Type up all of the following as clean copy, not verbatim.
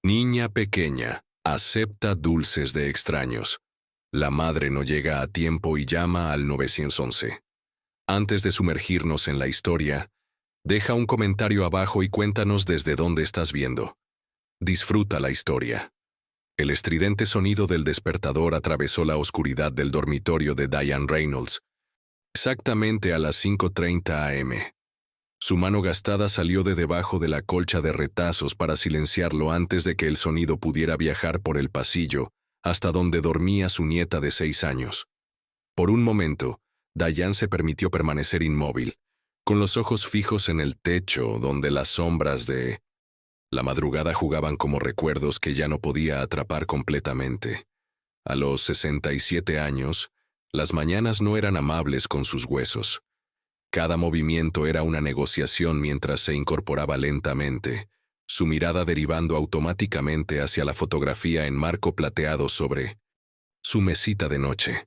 Niña pequeña, acepta dulces de extraños. La madre no llega a tiempo y llama al 911. Antes de sumergirnos en la historia, deja un comentario abajo y cuéntanos desde dónde estás viendo. Disfruta la historia. El estridente sonido del despertador atravesó la oscuridad del dormitorio de Diane Reynolds, exactamente a las 5:30 am. Su mano gastada salió de debajo de la colcha de retazos para silenciarlo antes de que el sonido pudiera viajar por el pasillo hasta donde dormía su nieta de 6 años. Por un momento, Diane se permitió permanecer inmóvil, con los ojos fijos en el techo donde las sombras de la madrugada jugaban como recuerdos que ya no podía atrapar completamente. A los 67 años, las mañanas no eran amables con sus huesos. Cada movimiento era una negociación mientras se incorporaba lentamente, su mirada derivando automáticamente hacia la fotografía en marco plateado sobre su mesita de noche.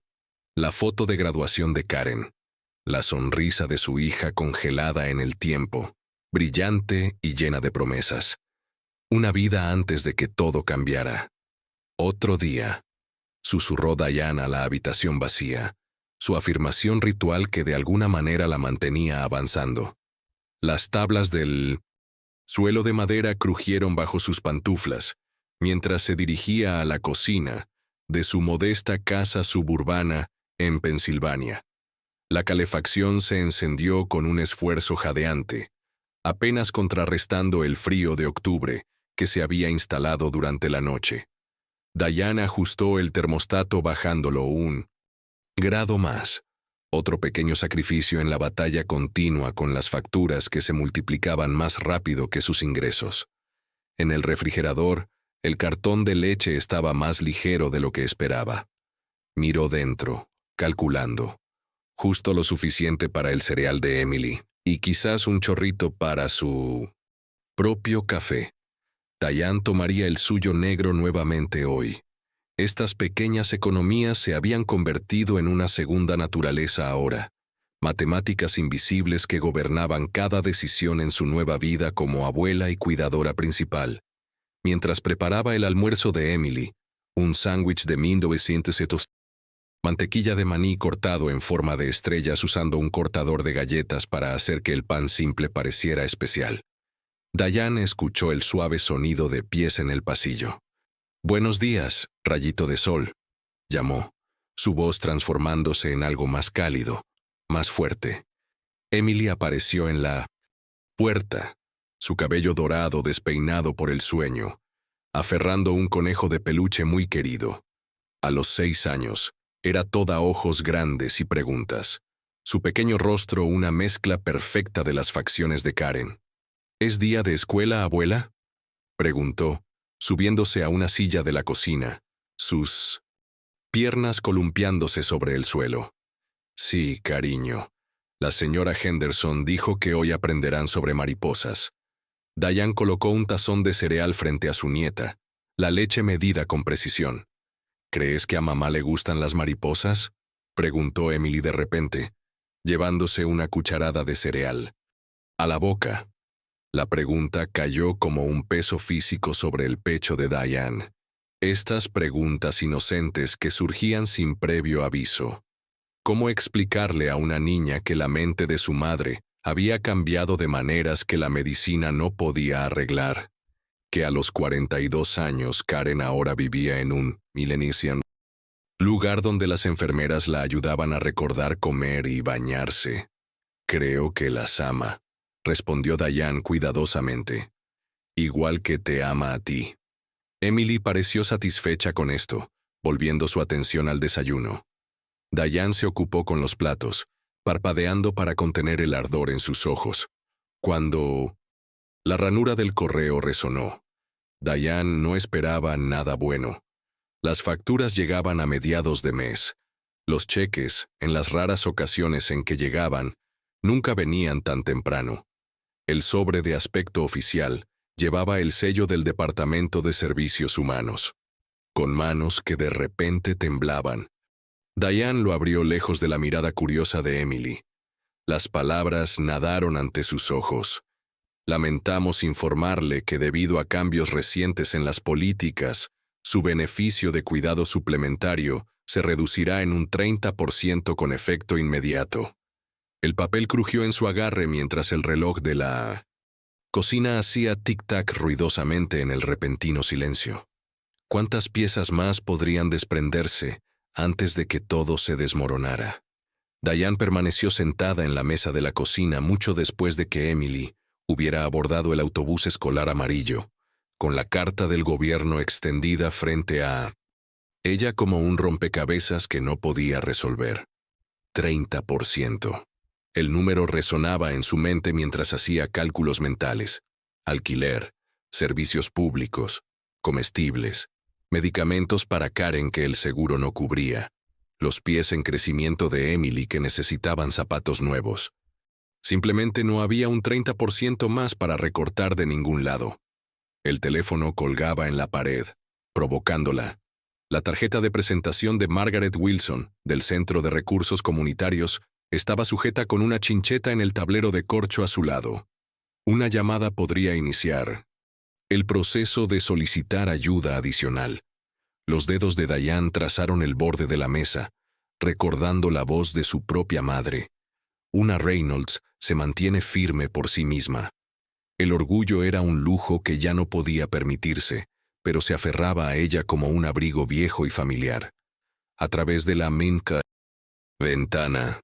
La foto de graduación de Karen. La sonrisa de su hija congelada en el tiempo, brillante y llena de promesas. Una vida antes de que todo cambiara. Otro día, susurró Diane a la habitación vacía, su afirmación ritual que de alguna manera la mantenía avanzando. Las tablas del suelo de madera crujieron bajo sus pantuflas, mientras se dirigía a la cocina de su modesta casa suburbana en Pensilvania. La calefacción se encendió con un esfuerzo jadeante, apenas contrarrestando el frío de octubre que se había instalado durante la noche. Diane ajustó el termostato bajándolo un grado más, otro pequeño sacrificio en la batalla continua con las facturas que se multiplicaban más rápido que sus ingresos. En el refrigerador, el cartón de leche estaba más ligero de lo que esperaba. Miró dentro, calculando. Justo lo suficiente para el cereal de Emily, y quizás un chorrito para su propio café. Diane tomaría el suyo negro nuevamente hoy. Estas pequeñas economías se habían convertido en una segunda naturaleza ahora, matemáticas invisibles que gobernaban cada decisión en su nueva vida como abuela y cuidadora principal. Mientras preparaba el almuerzo de Emily, un sándwich de 1900 mantequilla de maní cortado en forma de estrellas usando un cortador de galletas para hacer que el pan simple pareciera especial. Diane escuchó el suave sonido de pies en el pasillo. «Buenos días, rayito de sol», llamó, su voz transformándose en algo más cálido, más fuerte. Emily apareció en la puerta, su cabello dorado despeinado por el sueño, aferrando un conejo de peluche muy querido. A los 6 años, era toda ojos grandes y preguntas. Su pequeño rostro una mezcla perfecta de las facciones de Karen. «¿Es día de escuela, abuela?», preguntó, subiéndose a una silla de la cocina, sus piernas columpiándose sobre el suelo. «Sí, cariño. La señora Henderson dijo que hoy aprenderán sobre mariposas». Diane colocó un tazón de cereal frente a su nieta, la leche medida con precisión. «¿Crees que a mamá le gustan las mariposas?», preguntó Emily de repente, llevándose una cucharada de cereal a la boca. La pregunta cayó como un peso físico sobre el pecho de Diane. Estas preguntas inocentes que surgían sin previo aviso. ¿Cómo explicarle a una niña que la mente de su madre había cambiado de maneras que la medicina no podía arreglar? Que a los 42 años Karen ahora vivía en un Millennium, lugar donde las enfermeras la ayudaban a recordar comer y bañarse. «Creo que las ama», respondió Diane cuidadosamente. «Igual que te ama a ti». Emily pareció satisfecha con esto, volviendo su atención al desayuno. Diane se ocupó con los platos, parpadeando para contener el ardor en sus ojos. Cuando la ranura del correo resonó, Diane no esperaba nada bueno. Las facturas llegaban a mediados de mes. Los cheques, en las raras ocasiones en que llegaban, nunca venían tan temprano. El sobre de aspecto oficial llevaba el sello del Departamento de Servicios Humanos. Con manos que de repente temblaban, Diane lo abrió lejos de la mirada curiosa de Emily. Las palabras nadaron ante sus ojos. Lamentamos informarle que debido a cambios recientes en las políticas, su beneficio de cuidado suplementario se reducirá en un 30% con efecto inmediato. El papel crujió en su agarre mientras el reloj de la cocina hacía tic-tac ruidosamente en el repentino silencio. ¿Cuántas piezas más podrían desprenderse antes de que todo se desmoronara? Diane permaneció sentada en la mesa de la cocina mucho después de que Emily hubiera abordado el autobús escolar amarillo, con la carta del gobierno extendida frente a ella como un rompecabezas que no podía resolver. 30%. El número resonaba en su mente mientras hacía cálculos mentales. Alquiler, servicios públicos, comestibles, medicamentos para Karen que el seguro no cubría, los pies en crecimiento de Emily que necesitaban zapatos nuevos. Simplemente no había un 30% más para recortar de ningún lado. El teléfono colgaba en la pared, provocándola. La tarjeta de presentación de Margaret Wilson, del Centro de Recursos Comunitarios, estaba sujeta con una chincheta en el tablero de corcho a su lado. Una llamada podría iniciar el proceso de solicitar ayuda adicional. Los dedos de Diane trazaron el borde de la mesa, recordando la voz de su propia madre. Una Reynolds se mantiene firme por sí misma. El orgullo era un lujo que ya no podía permitirse, pero se aferraba a ella como un abrigo viejo y familiar. A través de la minca ventana,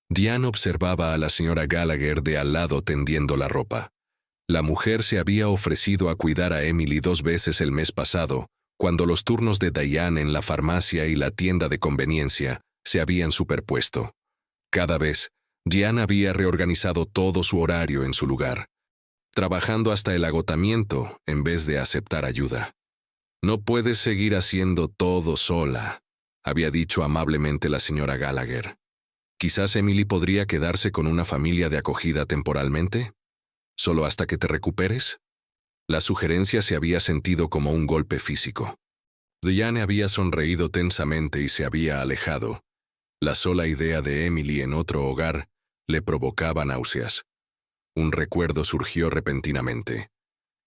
Diane observaba a la señora Gallagher de al lado tendiendo la ropa. La mujer se había ofrecido a cuidar a Emily 2 veces el mes pasado, cuando los turnos de Diane en la farmacia y la tienda de conveniencia se habían superpuesto. Cada vez, Diane había reorganizado todo su horario en su lugar, trabajando hasta el agotamiento en vez de aceptar ayuda. «No puedes seguir haciendo todo sola», había dicho amablemente la señora Gallagher. «Quizás Emily podría quedarse con una familia de acogida temporalmente, solo hasta que te recuperes». La sugerencia se había sentido como un golpe físico. Diane había sonreído tensamente y se había alejado. La sola idea de Emily en otro hogar le provocaba náuseas. Un recuerdo surgió repentinamente.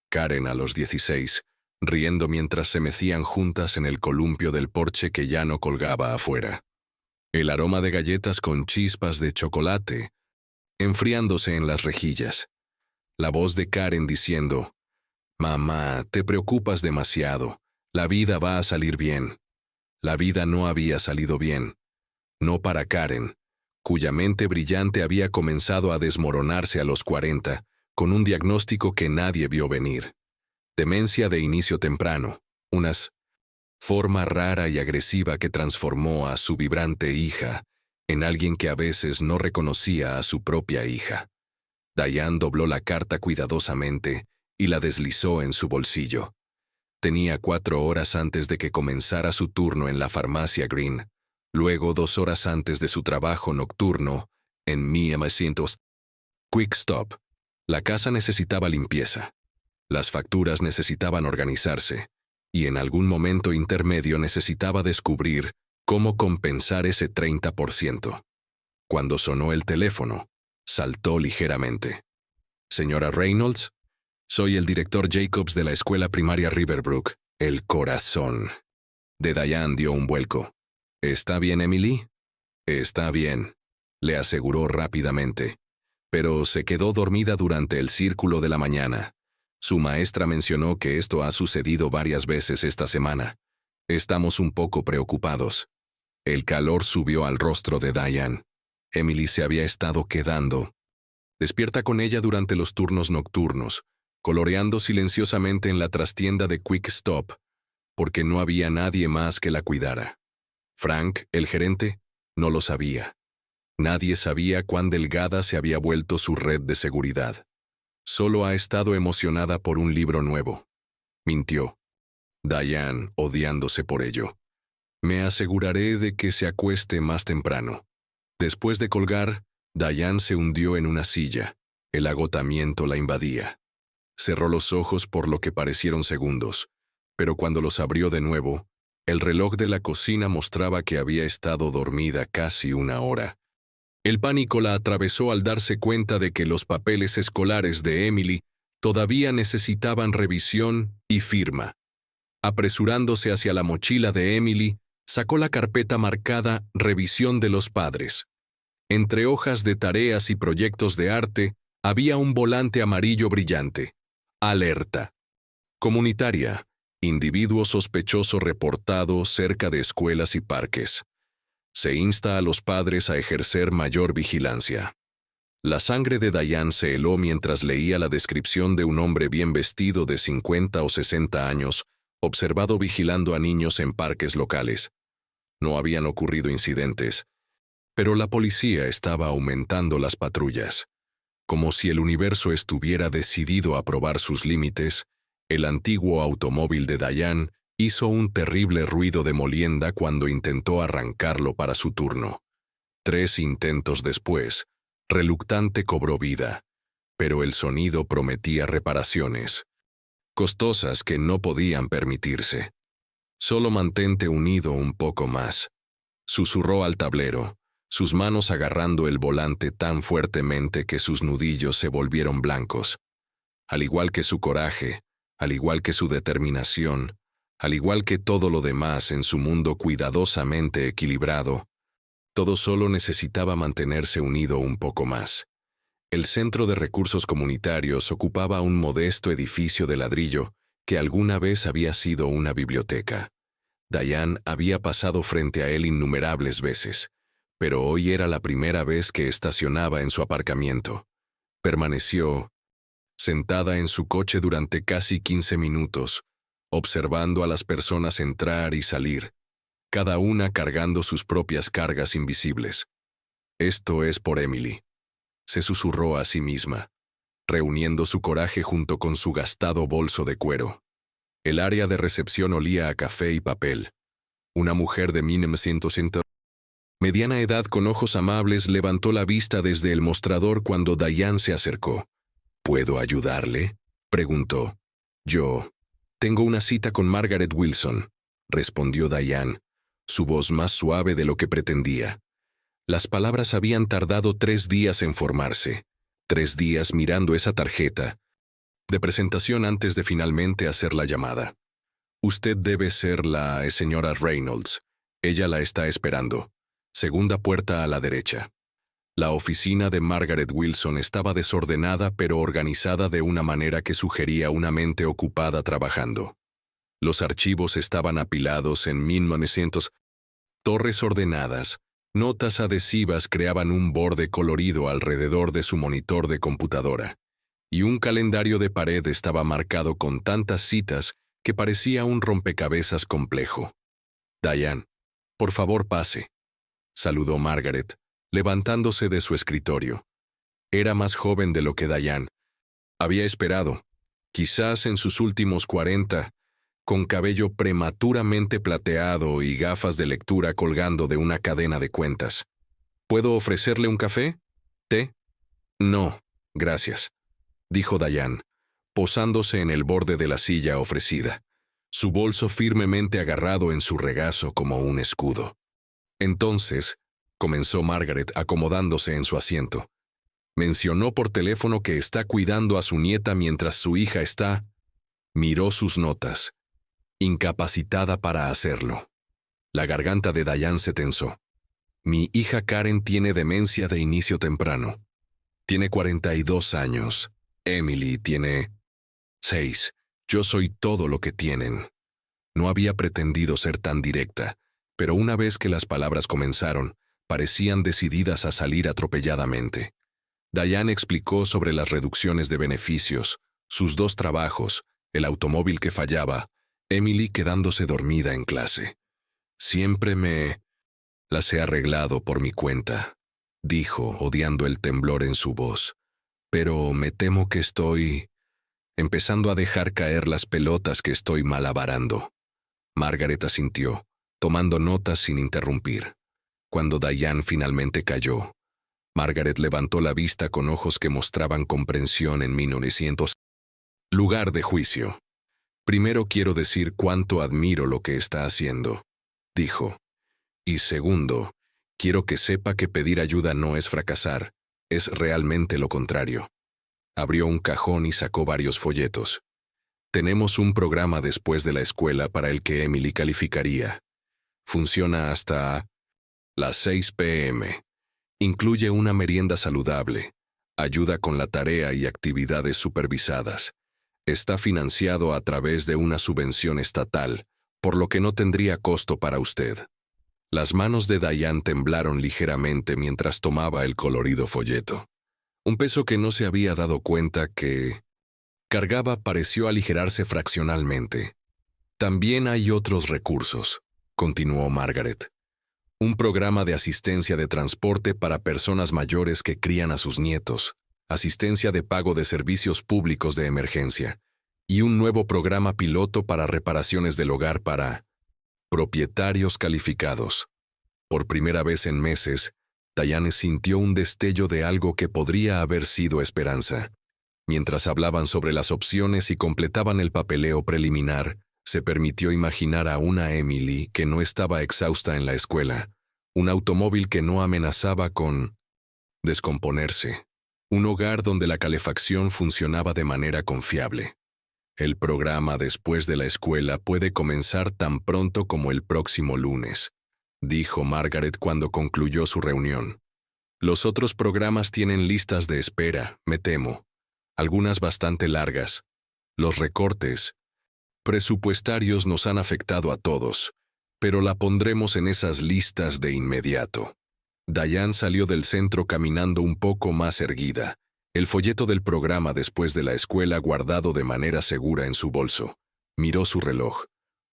Karen a los 16, riendo mientras se mecían juntas en el columpio del porche que ya no colgaba afuera. El aroma de galletas con chispas de chocolate, enfriándose en las rejillas. La voz de Karen diciendo: «Mamá, te preocupas demasiado. La vida va a salir bien». La vida no había salido bien. No para Karen, cuya mente brillante había comenzado a desmoronarse a los 40, con un diagnóstico que nadie vio venir. Demencia de inicio temprano, una forma rara y agresiva que transformó a su vibrante hija en alguien que a veces no reconocía a su propia hija. Diane dobló la carta cuidadosamente y la deslizó en su bolsillo. Tenía 4 horas antes de que comenzara su turno en la farmacia Green, luego 2 horas antes de su trabajo nocturno en M.A.C. Quick Stop. La casa necesitaba limpieza. Las facturas necesitaban organizarse, y en algún momento intermedio necesitaba descubrir cómo compensar ese 30%. Cuando sonó el teléfono, saltó ligeramente. «Señora Reynolds, soy el director Jacobs de la escuela primaria Riverbrook». El corazón de Diane dio un vuelco. «¿Está bien, Emily?» «Está bien», le aseguró rápidamente, pero se quedó dormida durante el círculo de la mañana. Su maestra mencionó que esto ha sucedido varias veces esta semana. «Estamos un poco preocupados». El calor subió al rostro de Diane. Emily se había estado quedando despierta con ella durante los turnos nocturnos, coloreando silenciosamente en la trastienda de Quick Stop, porque no había nadie más que la cuidara. Frank, el gerente, no lo sabía. Nadie sabía cuán delgada se había vuelto su red de seguridad. Solo ha estado emocionada por un libro nuevo. Mintió. Diane, odiándose por ello. «Me aseguraré de que se acueste más temprano». Después de colgar, Diane se hundió en una silla. El agotamiento la invadía. Cerró los ojos por lo que parecieron segundos, pero cuando los abrió de nuevo, el reloj de la cocina mostraba que había estado dormida casi 1 hora. El pánico la atravesó al darse cuenta de que los papeles escolares de Emily todavía necesitaban revisión y firma. Apresurándose hacia la mochila de Emily, sacó la carpeta marcada Revisión de los padres. Entre hojas de tareas y proyectos de arte, había un volante amarillo brillante. Alerta. Comunitaria. Individuo sospechoso reportado cerca de escuelas y parques. Se insta a los padres a ejercer mayor vigilancia. La sangre de Diane se heló mientras leía la descripción de un hombre bien vestido de 50 o 60 años, observado vigilando a niños en parques locales. No habían ocurrido incidentes, pero la policía estaba aumentando las patrullas. Como si el universo estuviera decidido a probar sus límites, el antiguo automóvil de Diane hizo un terrible ruido de molienda cuando intentó arrancarlo para su turno. 3 intentos después, reluctante cobró vida, pero el sonido prometía reparaciones, costosas que no podían permitirse. Solo mantente unido un poco más, susurró al tablero, sus manos agarrando el volante tan fuertemente que sus nudillos se volvieron blancos. Al igual que su coraje, al igual que su determinación, al igual que todo lo demás en su mundo cuidadosamente equilibrado, todo solo necesitaba mantenerse unido un poco más. El Centro de Recursos Comunitarios ocupaba un modesto edificio de ladrillo que alguna vez había sido una biblioteca. Diane había pasado frente a él innumerables veces, pero hoy era la primera vez que estacionaba en su aparcamiento. Permaneció sentada en su coche durante casi 15 minutos, observando a las personas entrar y salir, cada una cargando sus propias cargas invisibles. Esto es por Emily, se susurró a sí misma, reuniendo su coraje junto con su gastado bolso de cuero. El área de recepción olía a café y papel. Una mujer de 1900 mediana edad con ojos amables levantó la vista desde el mostrador cuando Diane se acercó. ¿Puedo ayudarle?, preguntó. Yo tengo una cita con Margaret Wilson, respondió Diane, su voz más suave de lo que pretendía. Las palabras habían tardado 3 días en formarse, 3 días mirando esa tarjeta de presentación antes de finalmente hacer la llamada. Usted debe ser la señora Reynolds. Ella la está esperando. Segunda puerta a la derecha. La oficina de Margaret Wilson estaba desordenada pero organizada de una manera que sugería una mente ocupada trabajando. Los archivos estaban apilados en 1900. Torres ordenadas, notas adhesivas creaban un borde colorido alrededor de su monitor de computadora, y un calendario de pared estaba marcado con tantas citas que parecía un rompecabezas complejo. Diane, por favor pase, saludó Margaret, levantándose de su escritorio. Era más joven de lo que Diane había esperado, quizás en sus últimos 40, con cabello prematuramente plateado y gafas de lectura colgando de una cadena de cuentas. ¿Puedo ofrecerle un café? ¿Té? No, gracias, dijo Diane, posándose en el borde de la silla ofrecida, su bolso firmemente agarrado en su regazo como un escudo. Entonces, comenzó Margaret acomodándose en su asiento. Mencionó por teléfono que está cuidando a su nieta mientras su hija está... Miró sus notas, incapacitada para hacerlo. La garganta de Diane se tensó. Mi hija Karen tiene demencia de inicio temprano. Tiene 42 años. Emily tiene 6. Yo soy todo lo que tienen. No había pretendido ser tan directa, pero una vez que las palabras comenzaron, parecían decididas a salir atropelladamente. Diane explicó sobre las reducciones de beneficios, sus 2 trabajos, el automóvil que fallaba, Emily quedándose dormida en clase. Siempre las he arreglado por mi cuenta, dijo, odiando el temblor en su voz. Pero me temo que estoy empezando a dejar caer las pelotas que estoy malabarando. Margaret asintió, tomando notas sin interrumpir. Cuando Diane finalmente calló, Margaret levantó la vista con ojos que mostraban comprensión en 1900. Lugar de juicio. Primero quiero decir cuánto admiro lo que está haciendo, dijo. Y segundo, Quiero que sepa que pedir ayuda no es fracasar, es realmente lo contrario. Abrió un cajón y sacó varios folletos. Tenemos un programa después de la escuela para el que Emily calificaría. Funciona hasta las 6 p.m. Incluye una merienda saludable, ayuda con la tarea y actividades supervisadas. Está financiado a través de una subvención estatal, por lo que no tendría costo para usted. Las manos de Diane temblaron ligeramente mientras tomaba el colorido folleto. Un peso que no se había dado cuenta que cargaba pareció aligerarse fraccionalmente. También hay otros recursos, continuó Margaret. Un programa de asistencia de transporte para personas mayores que crían a sus nietos, asistencia de pago de servicios públicos de emergencia, y un nuevo programa piloto para reparaciones del hogar para propietarios calificados. Por primera vez en meses, Diane sintió un destello de algo que podría haber sido esperanza. Mientras hablaban sobre las opciones y completaban el papeleo preliminar, se permitió imaginar a una Emily que no estaba exhausta en la escuela, un automóvil que no amenazaba con descomponerse, un hogar donde la calefacción funcionaba de manera confiable. El programa después de la escuela puede comenzar tan pronto como el próximo lunes, dijo Margaret cuando concluyó su reunión. Los otros programas tienen listas de espera, me temo, algunas bastante largas. Los recortes presupuestarios nos han afectado a todos, pero la pondremos en esas listas de inmediato. Diane salió del centro caminando un poco más erguida, el folleto del programa después de la escuela guardado de manera segura en su bolso. Miró su reloj.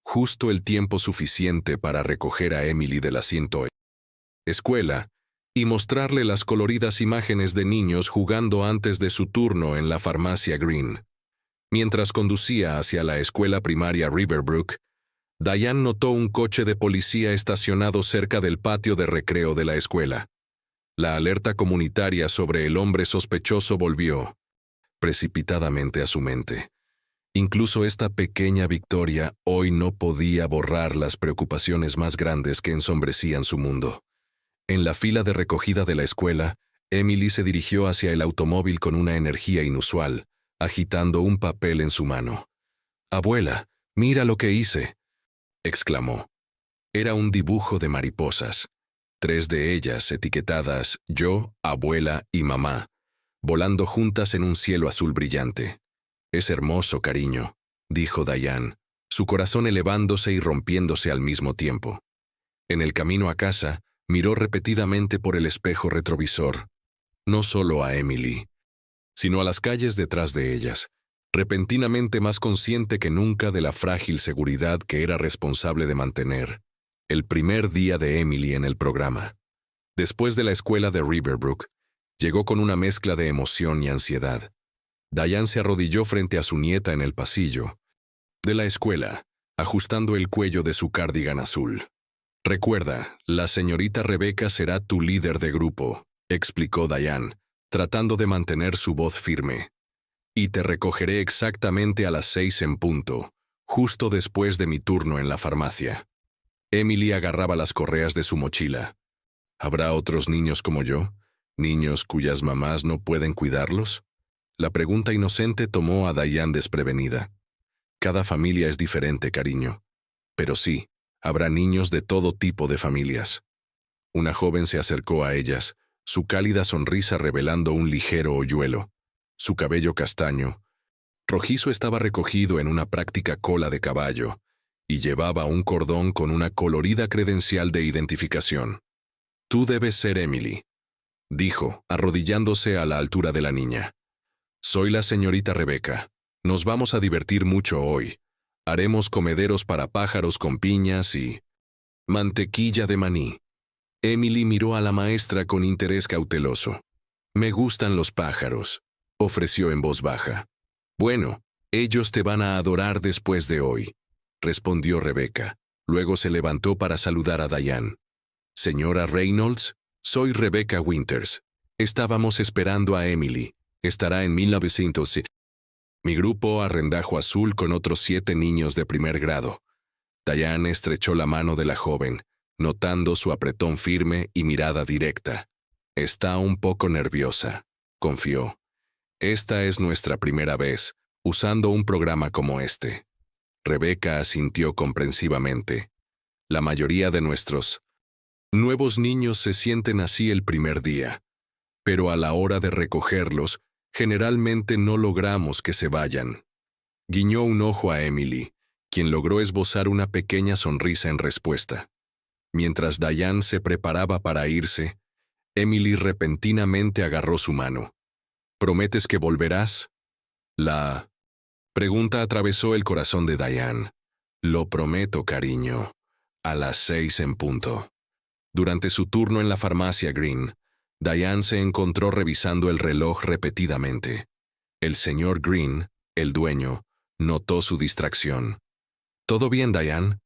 Justo el tiempo suficiente para recoger a Emily del asiento escuela y mostrarle las coloridas imágenes de niños jugando antes de su turno en la farmacia Green. Mientras conducía hacia la escuela primaria Riverbrook, Diane notó un coche de policía estacionado cerca del patio de recreo de la escuela. La alerta comunitaria sobre el hombre sospechoso volvió precipitadamente a su mente. Incluso esta pequeña victoria hoy no podía borrar las preocupaciones más grandes que ensombrecían su mundo. En la fila de recogida de la escuela, Emily se dirigió hacia el automóvil con una energía inusual, agitando un papel en su mano. «Abuela, mira lo que hice», exclamó. Era un dibujo de mariposas. 3 de ellas etiquetadas yo, abuela y mamá, volando juntas en un cielo azul brillante. «Es hermoso, cariño», dijo Diane, su corazón elevándose y rompiéndose al mismo tiempo. En el camino a casa, miró repetidamente por el espejo retrovisor, no solo a Emily, sino a las calles detrás de ellas, repentinamente más consciente que nunca de la frágil seguridad que era responsable de mantener. El primer día de Emily en el programa. Después de la escuela de Riverbrook, llegó con una mezcla de emoción y ansiedad. Diane se arrodilló frente a su nieta en el pasillo de la escuela, ajustando el cuello de su cardigan azul. «Recuerda, la señorita Rebecca será tu líder de grupo», explicó Diane, tratando de mantener su voz firme. «Y te recogeré exactamente a las 6 en punto, justo después de mi turno en la farmacia». Emily agarraba las correas de su mochila. ¿Habrá otros niños como yo? ¿Niños cuyas mamás no pueden cuidarlos? La pregunta inocente tomó a Diane desprevenida. Cada familia es diferente, cariño. Pero sí, habrá niños de todo tipo de familias. Una joven se acercó a ellas, su cálida sonrisa revelando un ligero hoyuelo. Su cabello castaño, rojizo, estaba recogido en una práctica cola de caballo, y llevaba un cordón con una colorida credencial de identificación. «Tú debes ser Emily», dijo, arrodillándose a la altura de la niña. «Soy la señorita Rebecca. Nos vamos a divertir mucho hoy. Haremos comederos para pájaros con piñas y mantequilla de maní». Emily miró a la maestra con interés cauteloso. «Me gustan los pájaros», ofreció en voz baja. «Bueno, ellos te van a adorar después de hoy», respondió Rebecca. Luego se levantó para saludar a Diane. «Señora Reynolds, soy Rebecca Winters. Estábamos esperando a Emily. Estará en 1900. Mi grupo Arrendajo Azul con otros 7 niños de primer grado». Diane estrechó la mano de la joven, notando su apretón firme y mirada directa. Está un poco nerviosa, confió. Esta es nuestra primera vez usando un programa como este. Rebecca asintió comprensivamente. La mayoría de nuestros nuevos niños se sienten así el primer día, pero a la hora de recogerlos, generalmente no logramos que se vayan. Guiñó un ojo a Emily, quien logró esbozar una pequeña sonrisa en respuesta. Mientras Diane se preparaba para irse, Emily repentinamente agarró su mano. ¿Prometes que volverás? La pregunta atravesó el corazón de Diane. Lo prometo, cariño. A las 6 en punto. Durante su turno en la farmacia Green, Diane se encontró revisando el reloj repetidamente. El señor Green, el dueño, notó su distracción. ¿Todo bien, Diane?,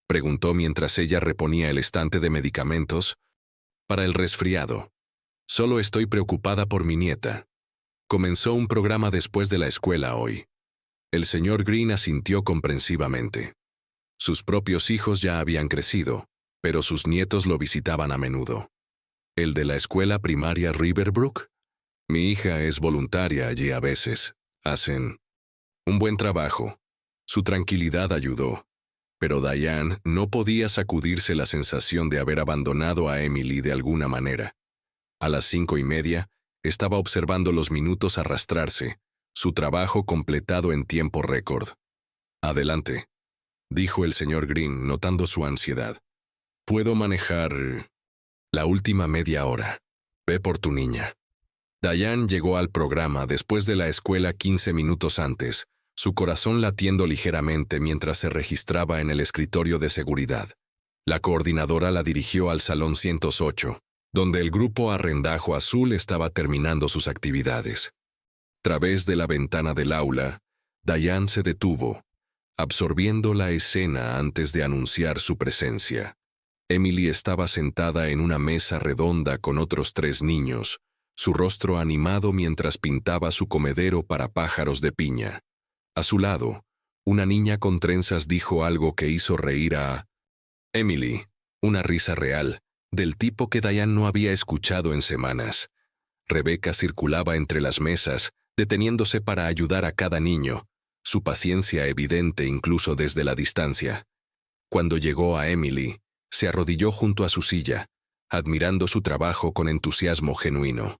preguntó mientras ella reponía el estante de medicamentos para el resfriado. Solo estoy preocupada por mi nieta. Comenzó un programa después de la escuela hoy. El señor Green asintió comprensivamente. Sus propios hijos ya habían crecido, pero sus nietos lo visitaban a menudo. ¿El de la escuela primaria Riverbrook? Mi hija es voluntaria allí a veces. Hacen un buen trabajo. Su tranquilidad ayudó, pero Diane no podía sacudirse la sensación de haber abandonado a Emily de alguna manera. A las 5:30, estaba observando los minutos arrastrarse, su trabajo completado en tiempo récord. Adelante, dijo el señor Green, notando su ansiedad. Puedo manejar la última media hora. Ve por tu niña. Diane llegó al programa después de la escuela 15 minutos antes, su corazón latiendo ligeramente mientras se registraba en el escritorio de seguridad. La coordinadora la dirigió al salón 108, donde el grupo Arrendajo Azul estaba terminando sus actividades. A través de la ventana del aula, Diane se detuvo, absorbiendo la escena antes de anunciar su presencia. Emily estaba sentada en una mesa redonda con otros 3 niños, su rostro animado mientras pintaba su comedero para pájaros de piña. A su lado, una niña con trenzas dijo algo que hizo reír a Emily, una risa real, del tipo que Diane no había escuchado en semanas. Rebecca circulaba entre las mesas, deteniéndose para ayudar a cada niño, su paciencia evidente incluso desde la distancia. Cuando llegó a Emily, se arrodilló junto a su silla, admirando su trabajo con entusiasmo genuino.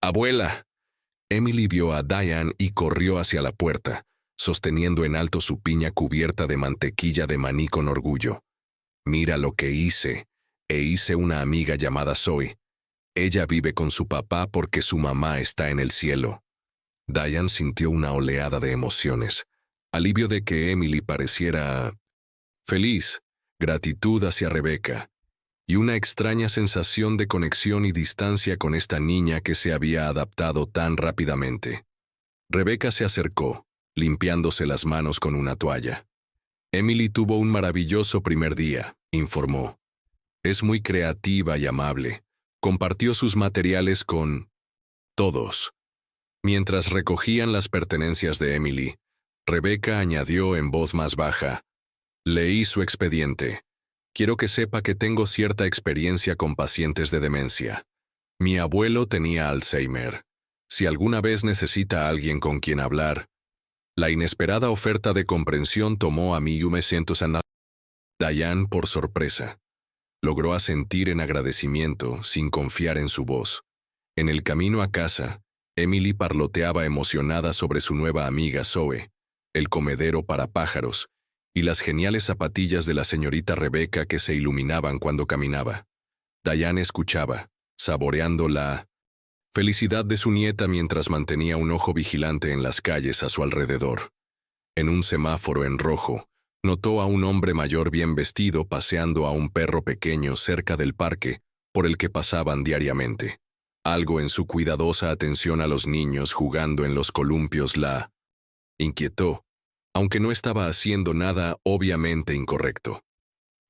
¡Abuela! Emily vio a Diane y corrió hacia la puerta, sosteniendo en alto su piña cubierta de mantequilla de maní con orgullo. Mira lo que hice. Hice una amiga llamada Zoe. Ella vive con su papá porque su mamá está en el cielo. Diane sintió una oleada de emociones, alivio de que Emily pareciera feliz, gratitud hacia Rebecca, y una extraña sensación de conexión y distancia con esta niña que se había adaptado tan rápidamente. Rebecca se acercó, limpiándose las manos con una toalla. Emily tuvo un maravilloso primer día, informó. Es muy creativa y amable. Compartió sus materiales con todos. Mientras recogían las pertenencias de Emily, Rebecca añadió en voz más baja. Leí su expediente. Quiero que sepa que tengo cierta experiencia con pacientes de demencia. Mi abuelo tenía Alzheimer. Si alguna vez necesita a alguien con quien hablar. La inesperada oferta de comprensión tomó a mí y me siento sana. Diane, por sorpresa, logró asentir en agradecimiento sin confiar en su voz. En el camino a casa, Emily parloteaba emocionada sobre su nueva amiga Zoe, el comedero para pájaros, y las geniales zapatillas de la señorita Rebecca que se iluminaban cuando caminaba. Diane escuchaba, saboreando la felicidad de su nieta mientras mantenía un ojo vigilante en las calles a su alrededor. En un semáforo en rojo, notó a un hombre mayor bien vestido paseando a un perro pequeño cerca del parque por el que pasaban diariamente. Algo en su cuidadosa atención a los niños jugando en los columpios la inquietó, aunque no estaba haciendo nada obviamente incorrecto.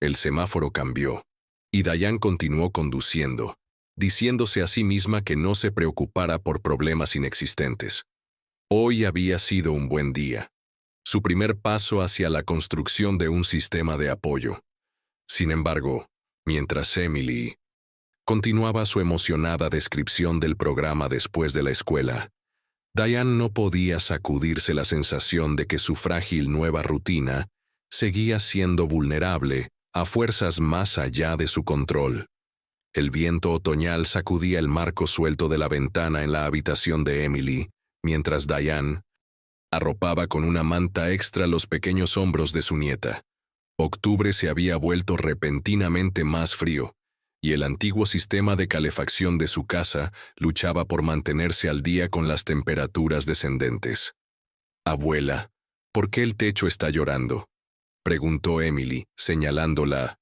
El semáforo cambió, y Diane continuó conduciendo, diciéndose a sí misma que no se preocupara por problemas inexistentes. Hoy había sido un buen día, su primer paso hacia la construcción de un sistema de apoyo. Sin embargo, Mientras Emily continuaba su emocionada descripción del programa después de la escuela, Diane no podía sacudirse la sensación de que su frágil nueva rutina seguía siendo vulnerable a fuerzas más allá de su control. El viento otoñal sacudía el marco suelto de la ventana en la habitación de Emily, mientras Diane arropaba con una manta extra los pequeños hombros de su nieta. Octubre se había vuelto repentinamente más frío, y el antiguo sistema de calefacción de su casa luchaba por mantenerse al día con las temperaturas descendentes. «Abuela, ¿por qué el techo está llorando?», preguntó Emily, señalando la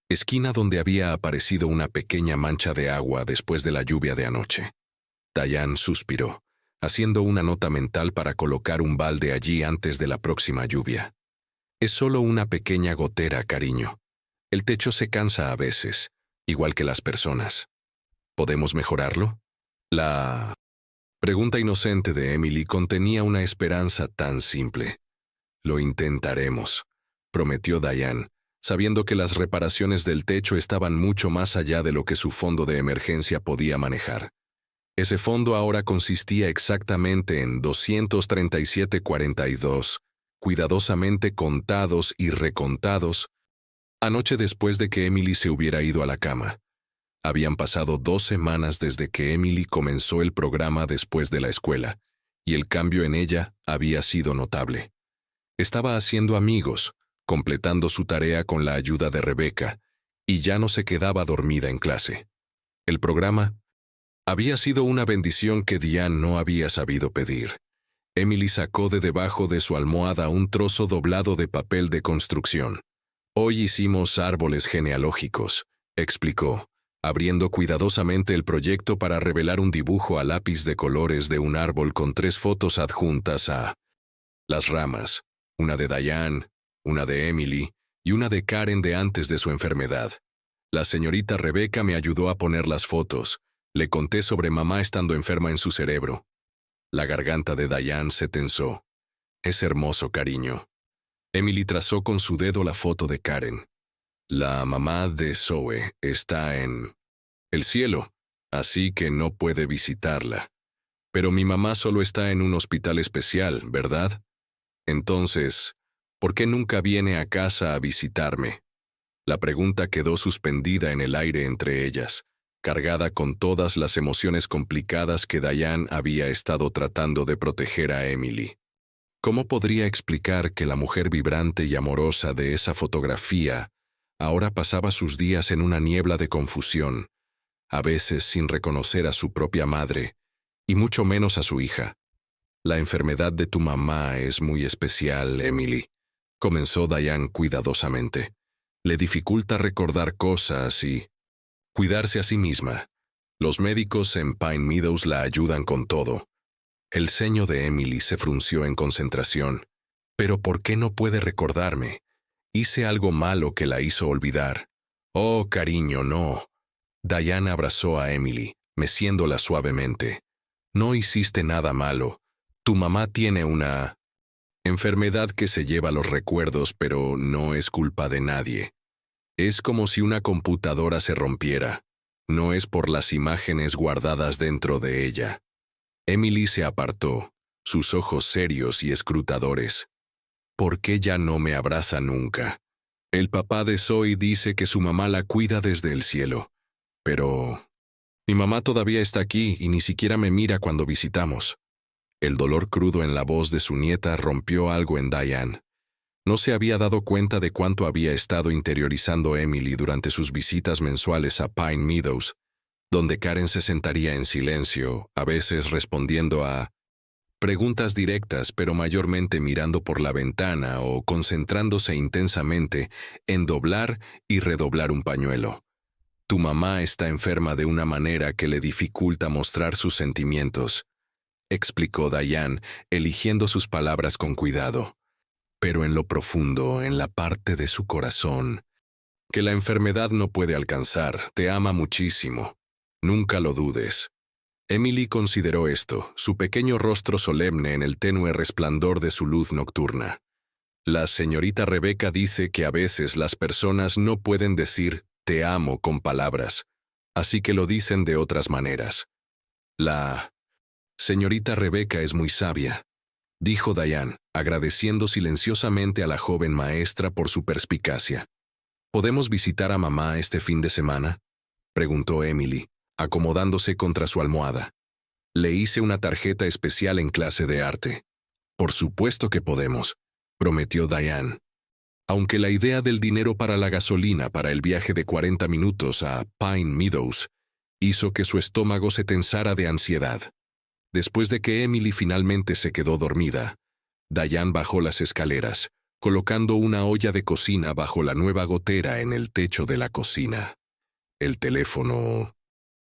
esquina donde había aparecido una pequeña mancha de agua después de la lluvia de anoche. Diane suspiró, haciendo una nota mental para colocar un balde allí antes de la próxima lluvia. «Es solo una pequeña gotera, cariño. El techo se cansa a veces, igual que las personas. ¿Podemos mejorarlo?». La pregunta inocente de Emily contenía una esperanza tan simple. «Lo intentaremos», prometió Diane, sabiendo que las reparaciones del techo estaban mucho más allá de lo que su fondo de emergencia podía manejar. Ese fondo ahora consistía exactamente en 237,42, cuidadosamente contados y recontados, anoche después de que Emily se hubiera ido a la cama. Habían pasado 2 semanas desde que Emily comenzó el programa después de la escuela, y el cambio en ella había sido notable. Estaba haciendo amigos, completando su tarea con la ayuda de Rebecca, y ya no se quedaba dormida en clase. El programa había sido una bendición que Diane no había sabido pedir. Emily sacó de debajo de su almohada un trozo doblado de papel de construcción. «Hoy hicimos árboles genealógicos», explicó, abriendo cuidadosamente el proyecto para revelar un dibujo a lápiz de colores de un árbol con 3 fotos adjuntas a las ramas, una de Diane, una de Emily y una de Karen de antes de su enfermedad. La señorita Rebecca me ayudó a poner las fotos. Le conté sobre mamá estando enferma en su cerebro. La garganta de Diane se tensó. «Es hermoso, cariño». Emily trazó con su dedo la foto de Karen. «La mamá de Zoe está en el cielo, así que no puede visitarla. Pero mi mamá solo está en un hospital especial, ¿verdad? Entonces, ¿por qué nunca viene a casa a visitarme?». La pregunta quedó suspendida en el aire entre ellas, cargada con todas las emociones complicadas que Diane había estado tratando de proteger a Emily. ¿Cómo podría explicar que la mujer vibrante y amorosa de esa fotografía ahora pasaba sus días en una niebla de confusión, a veces sin reconocer a su propia madre, y mucho menos a su hija? «La enfermedad de tu mamá es muy especial, Emily», comenzó Diane cuidadosamente. «Le dificulta recordar cosas y cuidarse a sí misma. Los médicos en Pine Meadows la ayudan con todo». El ceño de Emily se frunció en concentración. «¿Pero por qué no puede recordarme? Hice algo malo que la hizo olvidar». «Oh, cariño, no». Diane abrazó a Emily, meciéndola suavemente. «No hiciste nada malo. Tu mamá tiene una enfermedad que se lleva los recuerdos, pero no es culpa de nadie. Es como si una computadora se rompiera. No es por las imágenes guardadas dentro de ella». Emily se apartó, sus ojos serios y escrutadores. «¿Por qué ya no me abraza nunca? El papá de Zoe dice que su mamá la cuida desde el cielo. Pero mi mamá todavía está aquí y ni siquiera me mira cuando visitamos». El dolor crudo en la voz de su nieta rompió algo en Diane. No se había dado cuenta de cuánto había estado interiorizando Emily durante sus visitas mensuales a Pine Meadows, donde Karen se sentaría en silencio, a veces respondiendo a preguntas directas, pero mayormente mirando por la ventana o concentrándose intensamente en doblar y redoblar un pañuelo. «Tu mamá está enferma de una manera que le dificulta mostrar sus sentimientos», explicó Diane, eligiendo sus palabras con cuidado. «Pero en lo profundo, en la parte de su corazón, que la enfermedad no puede alcanzar, te ama muchísimo. Nunca lo dudes». Emily consideró esto, su pequeño rostro solemne en el tenue resplandor de su luz nocturna. «La señorita Rebecca dice que a veces las personas no pueden decir te amo con palabras, así que lo dicen de otras maneras. La señorita Rebecca es muy sabia, dijo Diane, agradeciendo silenciosamente a la joven maestra por su perspicacia. ¿Podemos visitar a mamá este fin de semana?, preguntó Emily, acomodándose contra su almohada. Le hice una tarjeta especial en clase de arte. Por supuesto que podemos, prometió Diane. Aunque la idea del dinero para la gasolina para el viaje de 40 minutos a Pine Meadows hizo que su estómago se tensara de ansiedad. Después de que Emily finalmente se quedó dormida, Diane bajó las escaleras, colocando una olla de cocina bajo la nueva gotera en el techo de la cocina. El teléfono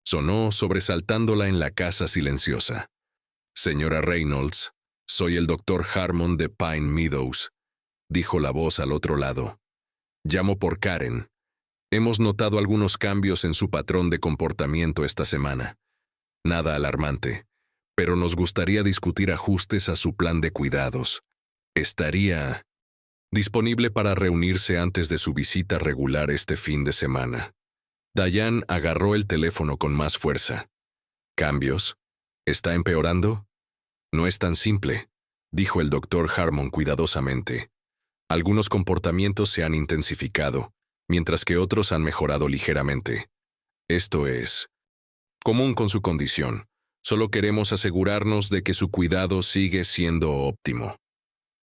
sonó, sobresaltándola en la casa silenciosa. Señora Reynolds, soy el Dr. Harmon de Pine Meadows, dijo la voz al otro lado. Llamo por Karen. Hemos notado algunos cambios en su patrón de comportamiento esta semana. Nada alarmante, pero nos gustaría discutir ajustes a su plan de cuidados. ¿Estaría disponible para reunirse antes de su visita regular este fin de semana? Diane agarró el teléfono con más fuerza. ¿Cambios? ¿Está empeorando? No es tan simple, dijo el Dr. Harmon cuidadosamente. Algunos comportamientos se han intensificado, mientras que otros han mejorado ligeramente. Esto es común con su condición. Solo queremos asegurarnos de que su cuidado sigue siendo óptimo.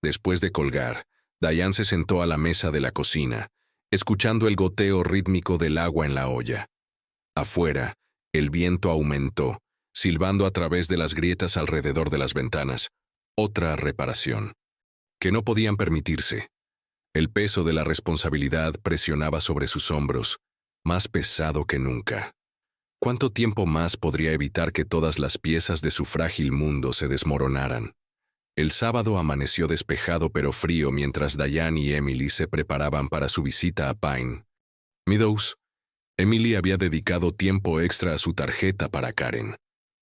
Después de colgar, Diane se sentó a la mesa de la cocina, escuchando el goteo rítmico del agua en la olla. Afuera, el viento aumentó, silbando a través de las grietas alrededor de las ventanas. Otra reparación que no podían permitirse. El peso de la responsabilidad presionaba sobre sus hombros, más pesado que nunca. ¿Cuánto tiempo más podría evitar que todas las piezas de su frágil mundo se desmoronaran? El sábado amaneció despejado pero frío mientras Diane y Emily se preparaban para su visita a Pine Meadows. Emily había dedicado tiempo extra a su tarjeta para Karen,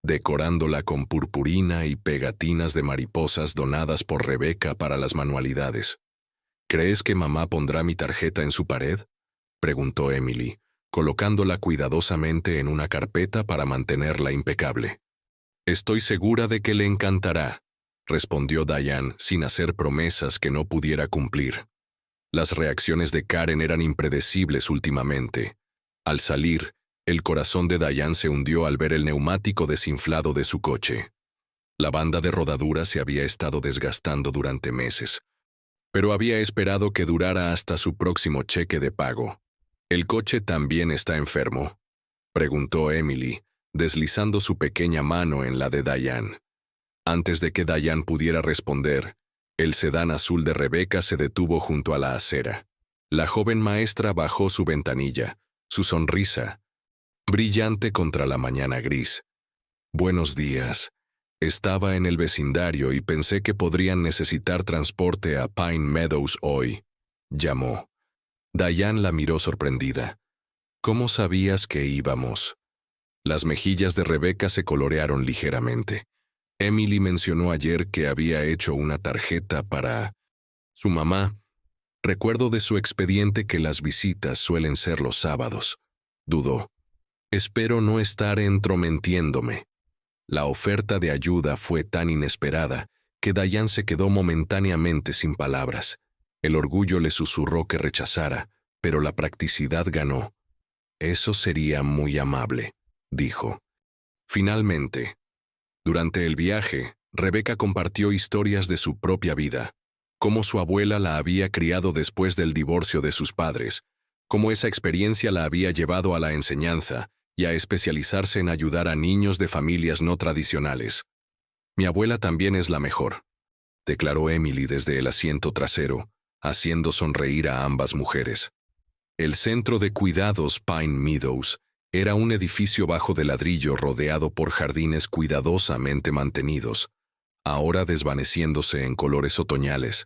decorándola con purpurina y pegatinas de mariposas donadas por Rebecca para las manualidades. ¿Crees que mamá pondrá mi tarjeta en su pared?, preguntó Emily, colocándola cuidadosamente en una carpeta para mantenerla impecable. Estoy segura de que le encantará, respondió Diane sin hacer promesas que no pudiera cumplir. Las reacciones de Karen eran impredecibles últimamente. Al salir, el corazón de Diane se hundió al ver el neumático desinflado de su coche. La banda de rodadura se había estado desgastando durante meses, pero había esperado que durara hasta su próximo cheque de pago. ¿El coche también está enfermo?, preguntó Emily, deslizando su pequeña mano en la de Diane. Antes de que Diane pudiera responder, el sedán azul de Rebecca se detuvo junto a la acera. La joven maestra bajó su ventanilla, su sonrisa brillante contra la mañana gris. Buenos días. Estaba en el vecindario y pensé que podrían necesitar transporte a Pine Meadows hoy, llamó. Diane la miró sorprendida. ¿Cómo sabías que íbamos? Las mejillas de Rebecca se colorearon ligeramente. Emily mencionó ayer que había hecho una tarjeta para su mamá. Recuerdo de su expediente que las visitas suelen ser los sábados. Dudó. Espero no estar entrometiéndome. La oferta de ayuda fue tan inesperada que Diane se quedó momentáneamente sin palabras. El orgullo le susurró que rechazara, pero la practicidad ganó. Eso sería muy amable, dijo. Finalmente, durante el viaje, Rebecca compartió historias de su propia vida, cómo su abuela la había criado después del divorcio de sus padres, cómo esa experiencia la había llevado a la enseñanza y a especializarse en ayudar a niños de familias no tradicionales. Mi abuela también es la mejor, declaró Emily desde el asiento trasero, haciendo sonreír a ambas mujeres. El centro de cuidados Pine Meadows era un edificio bajo de ladrillo rodeado por jardines cuidadosamente mantenidos, ahora desvaneciéndose en colores otoñales.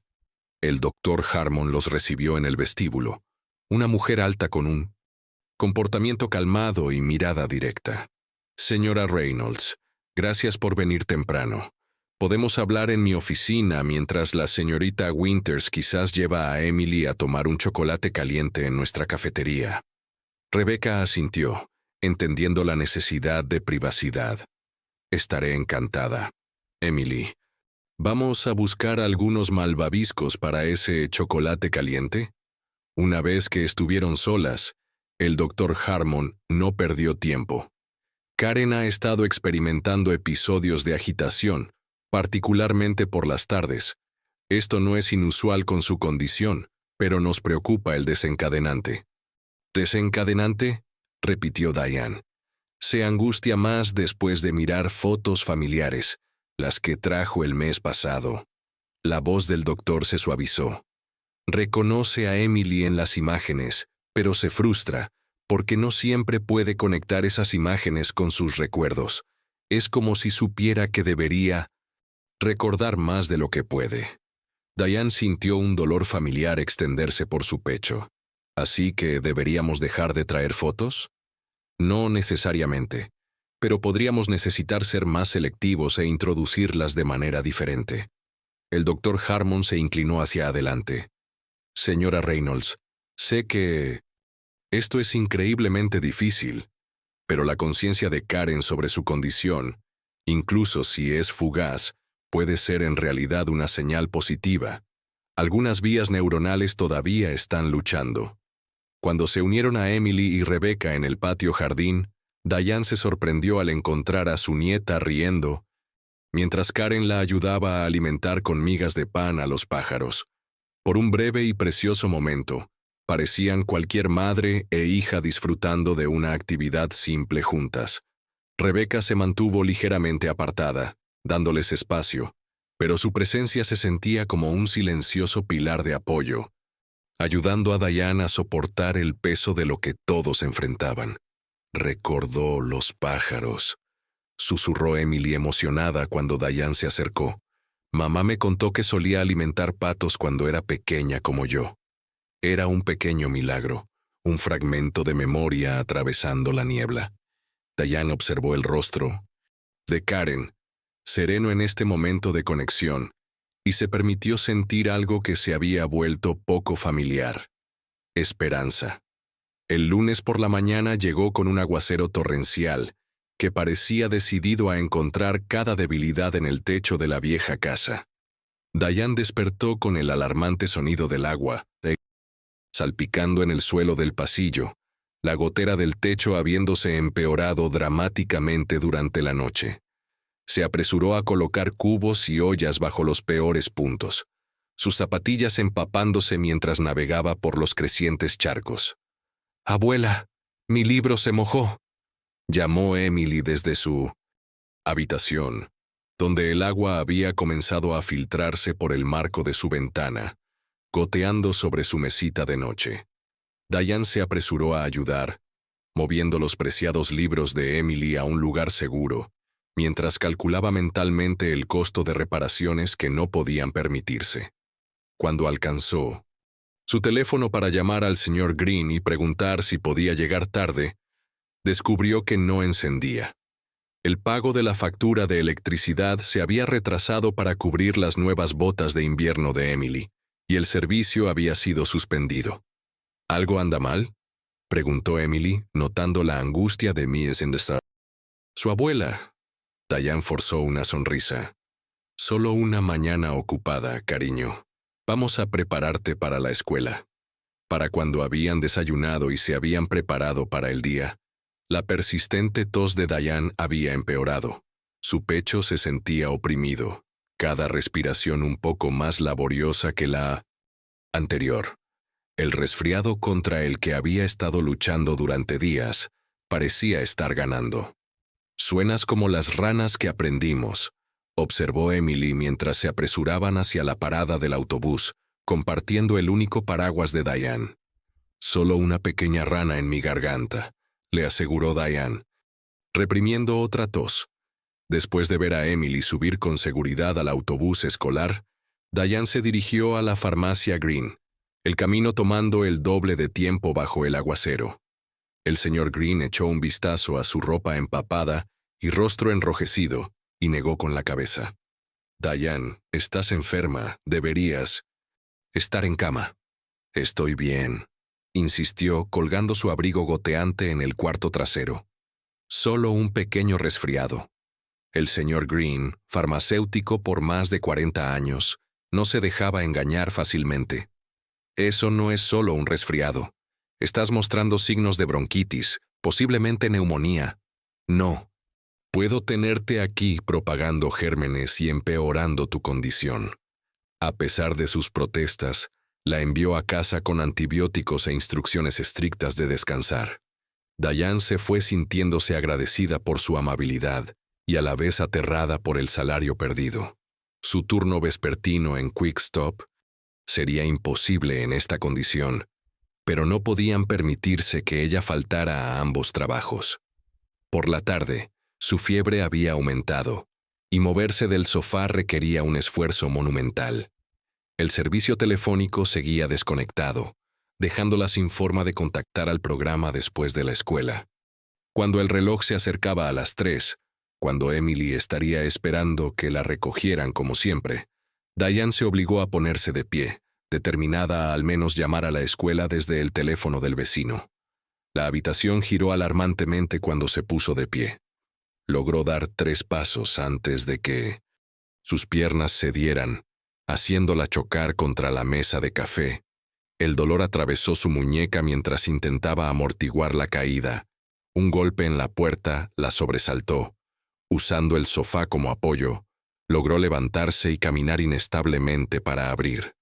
El Dr. Harmon los recibió en el vestíbulo, una mujer alta con un comportamiento calmado y mirada directa. Señora Reynolds, gracias por venir temprano. Podemos hablar en mi oficina mientras la señorita Winters quizás lleva a Emily a tomar un chocolate caliente en nuestra cafetería. Rebecca asintió, entendiendo la necesidad de privacidad. Estaré encantada. Emily, ¿vamos a buscar algunos malvaviscos para ese chocolate caliente? Una vez que estuvieron solas, el doctor Harmon no perdió tiempo. Karen ha estado experimentando episodios de agitación, particularmente por las tardes. Esto no es inusual con su condición, pero nos preocupa el desencadenante. ¿Desencadenante?, repitió Diane. Se angustia más después de mirar fotos familiares, las que trajo el mes pasado. La voz del doctor se suavizó. Reconoce a Emily en las imágenes, pero se frustra, porque no siempre puede conectar esas imágenes con sus recuerdos. Es como si supiera que debería recordar más de lo que puede. Diane sintió un dolor familiar extenderse por su pecho. ¿Así que deberíamos dejar de traer fotos? No necesariamente, pero podríamos necesitar ser más selectivos e introducirlas de manera diferente. El doctor Harmon se inclinó hacia adelante. Señora Reynolds, sé que esto es increíblemente difícil, pero la conciencia de Karen sobre su condición, incluso si es fugaz, puede ser en realidad una señal positiva. Algunas vías neuronales todavía están luchando. Cuando se unieron a Emily y Rebecca en el patio jardín, Diane se sorprendió al encontrar a su nieta riendo, mientras Karen la ayudaba a alimentar con migas de pan a los pájaros. Por un breve y precioso momento, parecían cualquier madre e hija disfrutando de una actividad simple juntas. Rebecca se mantuvo ligeramente apartada, dándoles espacio, pero su presencia se sentía como un silencioso pilar de apoyo, ayudando a Diane a soportar el peso de lo que todos enfrentaban. Recordó los pájaros, susurró Emily emocionada cuando Diane se acercó. Mamá me contó que solía alimentar patos cuando era pequeña como yo. Era un pequeño milagro, un fragmento de memoria atravesando la niebla. Diane observó el rostro de Karen, sereno en este momento de conexión, y se permitió sentir algo que se había vuelto poco familiar: esperanza. El lunes por la mañana llegó con un aguacero torrencial que parecía decidido a encontrar cada debilidad en el techo de la vieja casa. Diane despertó con el alarmante sonido del agua, salpicando en el suelo del pasillo, la gotera del techo habiéndose empeorado dramáticamente durante la noche. Se apresuró a colocar cubos y ollas bajo los peores puntos, sus zapatillas empapándose mientras navegaba por los crecientes charcos. «Abuela, mi libro se mojó», llamó Emily desde su habitación, donde el agua había comenzado a filtrarse por el marco de su ventana, goteando sobre su mesita de noche. Diane se apresuró a ayudar, moviendo los preciados libros de Emily a un lugar seguro, mientras calculaba mentalmente el costo de reparaciones que no podían permitirse. Cuando alcanzó su teléfono para llamar al señor Green y preguntar si podía llegar tarde, descubrió que no encendía. El pago de la factura de electricidad se había retrasado para cubrir las nuevas botas de invierno de Emily, y el servicio había sido suspendido. ¿Algo anda mal?, preguntó Emily, notando la angustia de Miss Indestar. Su abuela. Diane forzó una sonrisa. Solo una mañana ocupada, cariño. Vamos a prepararte para la escuela. Para cuando habían desayunado y se habían preparado para el día, la persistente tos de Diane había empeorado. Su pecho se sentía oprimido, cada respiración un poco más laboriosa que la anterior. El resfriado contra el que había estado luchando durante días parecía estar ganando. «Suenas como las ranas que aprendimos», observó Emily mientras se apresuraban hacia la parada del autobús, compartiendo el único paraguas de Diane. «Solo una pequeña rana en mi garganta», le aseguró Diane, reprimiendo otra tos. Después de ver a Emily subir con seguridad al autobús escolar, Diane se dirigió a la farmacia Green, el camino tomando el doble de tiempo bajo el aguacero. El señor Green echó un vistazo a su ropa empapada y rostro enrojecido y negó con la cabeza. «Diane, estás enferma, deberías estar en cama». «Estoy bien», insistió, colgando su abrigo goteante en el cuarto trasero. Solo un pequeño resfriado. El señor Green, farmacéutico por más de 40 años, no se dejaba engañar fácilmente. Eso no es solo un resfriado. Estás mostrando signos de bronquitis, posiblemente neumonía. No. Puedo tenerte aquí propagando gérmenes y empeorando tu condición. A pesar de sus protestas, la envió a casa con antibióticos e instrucciones estrictas de descansar. Diane se fue sintiéndose agradecida por su amabilidad y a la vez aterrada por el salario perdido. Su turno vespertino en Quick Stop sería imposible en esta condición, pero no podían permitirse que ella faltara a ambos trabajos. Por la tarde, su fiebre había aumentado, y moverse del sofá requería un esfuerzo monumental. El servicio telefónico seguía desconectado, dejándola sin forma de contactar al programa después de la escuela. Cuando el reloj se acercaba a las 3, cuando Emily estaría esperando que la recogieran como siempre, Diane se obligó a ponerse de pie, determinada a al menos llamar a la escuela desde el teléfono del vecino. La habitación giró alarmantemente cuando se puso de pie. Logró dar 3 pasos antes de que sus piernas cedieran, haciéndola chocar contra la mesa de café. El dolor atravesó su muñeca mientras intentaba amortiguar la caída. Un golpe en la puerta la sobresaltó. Usando el sofá como apoyo, logró levantarse y caminar inestablemente para abrir.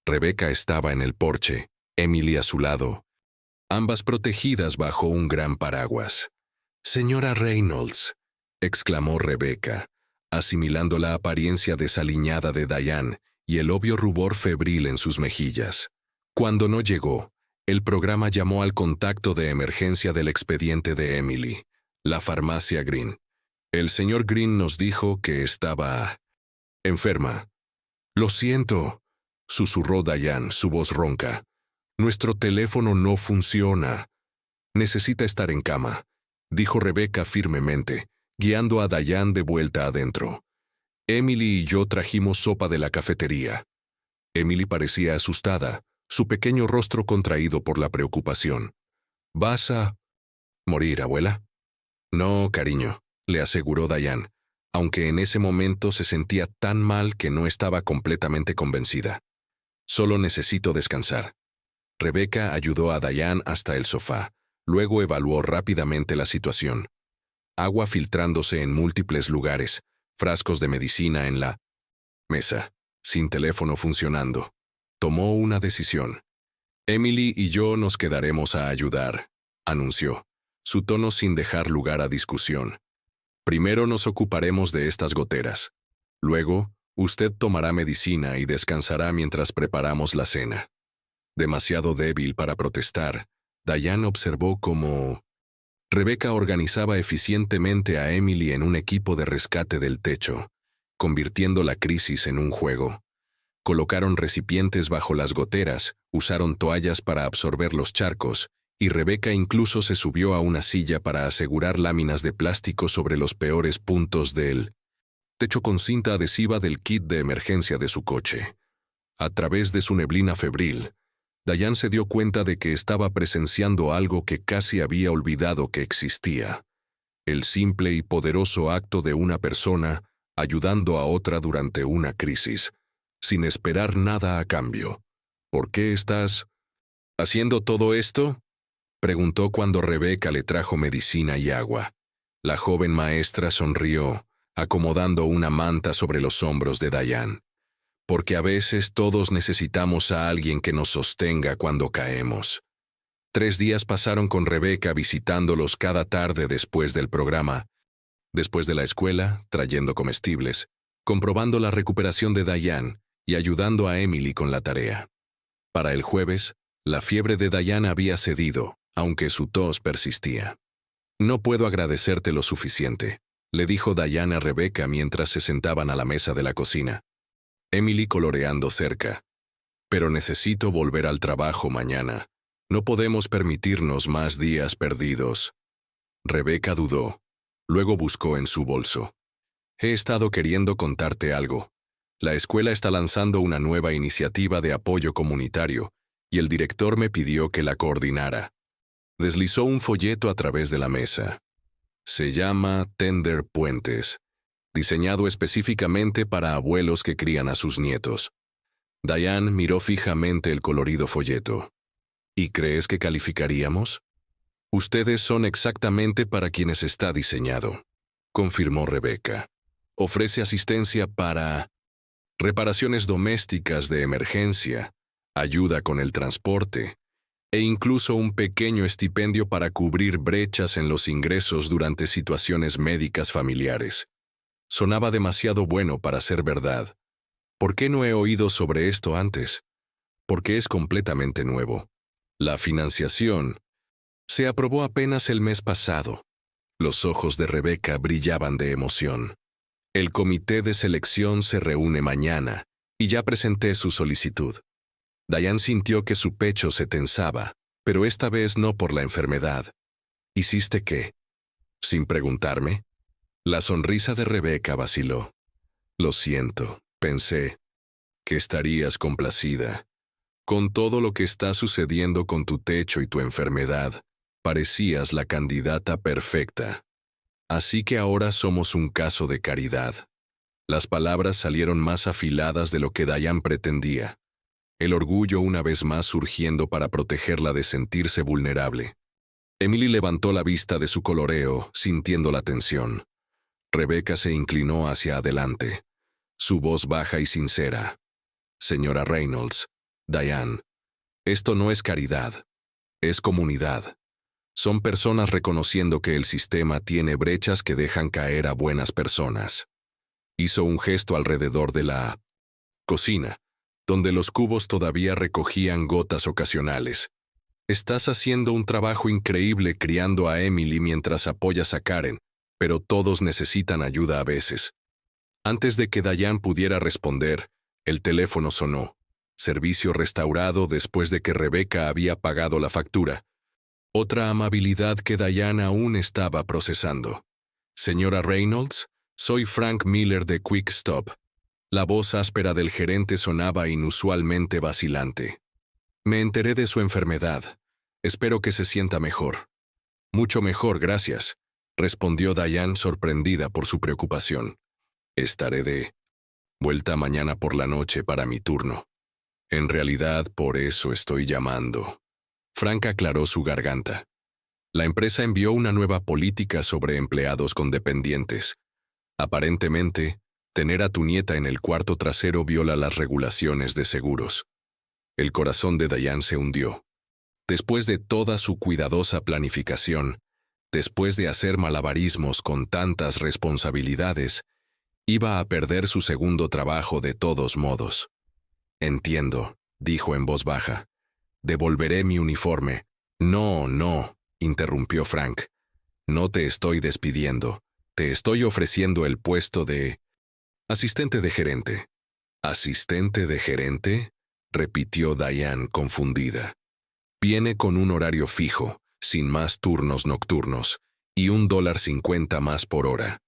Rebecca estaba en el porche, Emily a su lado, ambas protegidas bajo un gran paraguas. «Señora Reynolds», exclamó Rebecca, asimilando la apariencia desaliñada de Diane y el obvio rubor febril en sus mejillas. Cuando no llegó, el programa llamó al contacto de emergencia del expediente de Emily, la farmacia Green. El señor Green nos dijo que estaba enferma. «Lo siento», susurró Diane, su voz ronca. «Nuestro teléfono no funciona. Necesita estar en cama», dijo Rebecca firmemente, guiando a Diane de vuelta adentro. «Emily y yo trajimos sopa de la cafetería». Emily parecía asustada, su pequeño rostro contraído por la preocupación. «¿Vas a morir, abuela?» «No, cariño», le aseguró Diane, aunque en ese momento se sentía tan mal que no estaba completamente convencida. «Solo necesito descansar». Rebecca ayudó a Diane hasta el sofá, luego evaluó rápidamente la situación. Agua filtrándose en múltiples lugares, frascos de medicina en la mesa, sin teléfono funcionando. Tomó una decisión. «Emily y yo nos quedaremos a ayudar», anunció, su tono sin dejar lugar a discusión. «Primero nos ocuparemos de estas goteras. Luego, usted tomará medicina y descansará mientras preparamos la cena». Demasiado débil para protestar, Diane observó cómo Rebecca organizaba eficientemente a Emily en un equipo de rescate del techo, convirtiendo la crisis en un juego. Colocaron recipientes bajo las goteras, usaron toallas para absorber los charcos, y Rebecca incluso se subió a una silla para asegurar láminas de plástico sobre los peores puntos del techo con cinta adhesiva del kit de emergencia de su coche. A través de su neblina febril, Diane se dio cuenta de que estaba presenciando algo que casi había olvidado que existía. El simple y poderoso acto de una persona ayudando a otra durante una crisis, sin esperar nada a cambio. «¿Por qué estás haciendo todo esto?», preguntó cuando Rebecca le trajo medicina y agua. La joven maestra sonrió, acomodando una manta sobre los hombros de Diane. «Porque a veces todos necesitamos a alguien que nos sostenga cuando caemos». 3 días pasaron con Rebecca visitándolos cada tarde después del programa, después de la escuela, trayendo comestibles, comprobando la recuperación de Diane y ayudando a Emily con la tarea. Para el jueves, la fiebre de Diane había cedido, aunque su tos persistía. «No puedo agradecerte lo suficiente», le dijo Diane a Rebecca mientras se sentaban a la mesa de la cocina. Emily coloreando cerca. «Pero necesito volver al trabajo mañana. No podemos permitirnos más días perdidos». Rebecca dudó. Luego buscó en su bolso. «He estado queriendo contarte algo. La escuela está lanzando una nueva iniciativa de apoyo comunitario, y el director me pidió que la coordinara. Deslizó un folleto a través de la mesa. Se llama Tender Puentes, diseñado específicamente para abuelos que crían a sus nietos. Diane miró fijamente el colorido folleto. ¿Y crees que calificaríamos? Ustedes son exactamente para quienes está diseñado, confirmó Rebecca. Ofrece asistencia para reparaciones domésticas de emergencia, ayuda con el transporte, e incluso un pequeño estipendio para cubrir brechas en los ingresos durante situaciones médicas familiares. Sonaba demasiado bueno para ser verdad. ¿Por qué no he oído sobre esto antes? Porque es completamente nuevo. La financiación se aprobó apenas el mes pasado. Los ojos de Rebecca brillaban de emoción. El comité de selección se reúne mañana y ya presenté su solicitud. Diane sintió que su pecho se tensaba, pero esta vez no por la enfermedad. ¿Hiciste qué? Sin preguntarme. La sonrisa de Rebecca vaciló. Lo siento, pensé, que estarías complacida. Con todo lo que está sucediendo con tu techo y tu enfermedad, parecías la candidata perfecta. Así que ahora somos un caso de caridad. Las palabras salieron más afiladas de lo que Diane pretendía. El orgullo una vez más surgiendo para protegerla de sentirse vulnerable. Emily levantó la vista de su coloreo, sintiendo la tensión. Rebecca se inclinó hacia adelante. Su voz baja y sincera. Señora Reynolds, Diane, esto no es caridad, es comunidad. Son personas reconociendo que el sistema tiene brechas que dejan caer a buenas personas. Hizo un gesto alrededor de la cocina, donde los cubos todavía recogían gotas ocasionales. Estás haciendo un trabajo increíble criando a Emily mientras apoyas a Karen, pero todos necesitan ayuda a veces. Antes de que Diane pudiera responder, el teléfono sonó. Servicio restaurado después de que Rebecca había pagado la factura. Otra amabilidad que Diane aún estaba procesando. Señora Reynolds, soy Frank Miller de Quick Stop. La voz áspera del gerente sonaba inusualmente vacilante. Me enteré de su enfermedad. Espero que se sienta mejor. Mucho mejor, gracias, respondió Diane sorprendida por su preocupación. Estaré de vuelta mañana por la noche para mi turno. En realidad, por eso estoy llamando. Frank aclaró su garganta. La empresa envió una nueva política sobre empleados con dependientes. Aparentemente, tener a tu nieta en el cuarto trasero viola las regulaciones de seguros. El corazón de Diane se hundió. Después de toda su cuidadosa planificación, después de hacer malabarismos con tantas responsabilidades, iba a perder su segundo trabajo de todos modos. Entiendo, dijo en voz baja. Devolveré mi uniforme. No, interrumpió Frank. No te estoy despidiendo. Te estoy ofreciendo el puesto de asistente de gerente. ¿Asistente de gerente? Repitió Diane confundida. Viene con un horario fijo, sin más turnos nocturnos, y $1.50 más por hora.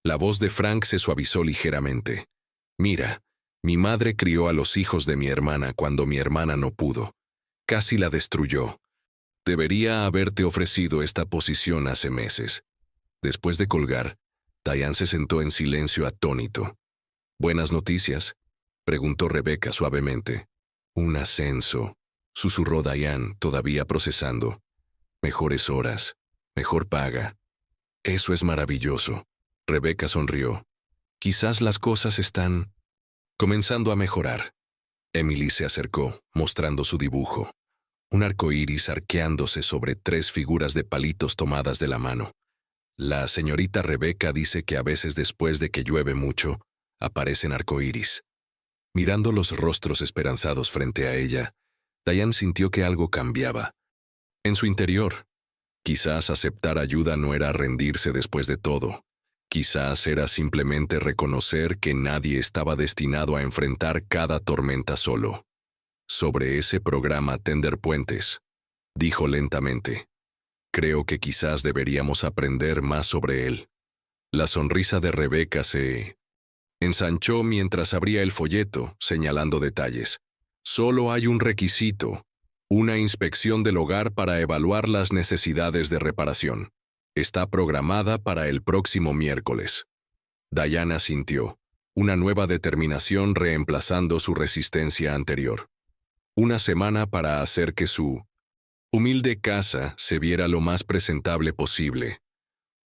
La voz de Frank se suavizó ligeramente. Mira, mi madre crió a los hijos de mi hermana cuando mi hermana no pudo. Casi la destruyó. Debería haberte ofrecido esta posición hace meses. Después de colgar, Diane se sentó en silencio atónito. ¿Buenas noticias?, preguntó Rebecca suavemente. Un ascenso, susurró Diane, todavía procesando. Mejores horas, mejor paga. Eso es maravilloso. Rebecca sonrió. Quizás las cosas están comenzando a mejorar. Emily se acercó, mostrando su dibujo. Un arco iris arqueándose sobre 3 figuras de palitos tomadas de la mano. La señorita Rebecca dice que a veces después de que llueve mucho, aparecen arcoíris. Mirando los rostros esperanzados frente a ella, Diane sintió que algo cambiaba. En su interior, quizás aceptar ayuda no era rendirse después de todo. Quizás era simplemente reconocer que nadie estaba destinado a enfrentar cada tormenta solo. Sobre ese programa Tender Puentes, dijo lentamente. Creo que quizás deberíamos aprender más sobre él. La sonrisa de Rebecca se ensanchó mientras abría el folleto, señalando detalles. Solo hay un requisito, Una inspección del hogar para evaluar las necesidades de reparación. Está programada para el próximo miércoles. Diane asintió, una nueva determinación reemplazando su resistencia anterior. Una semana para hacer que su humilde casa se viera lo más presentable posible.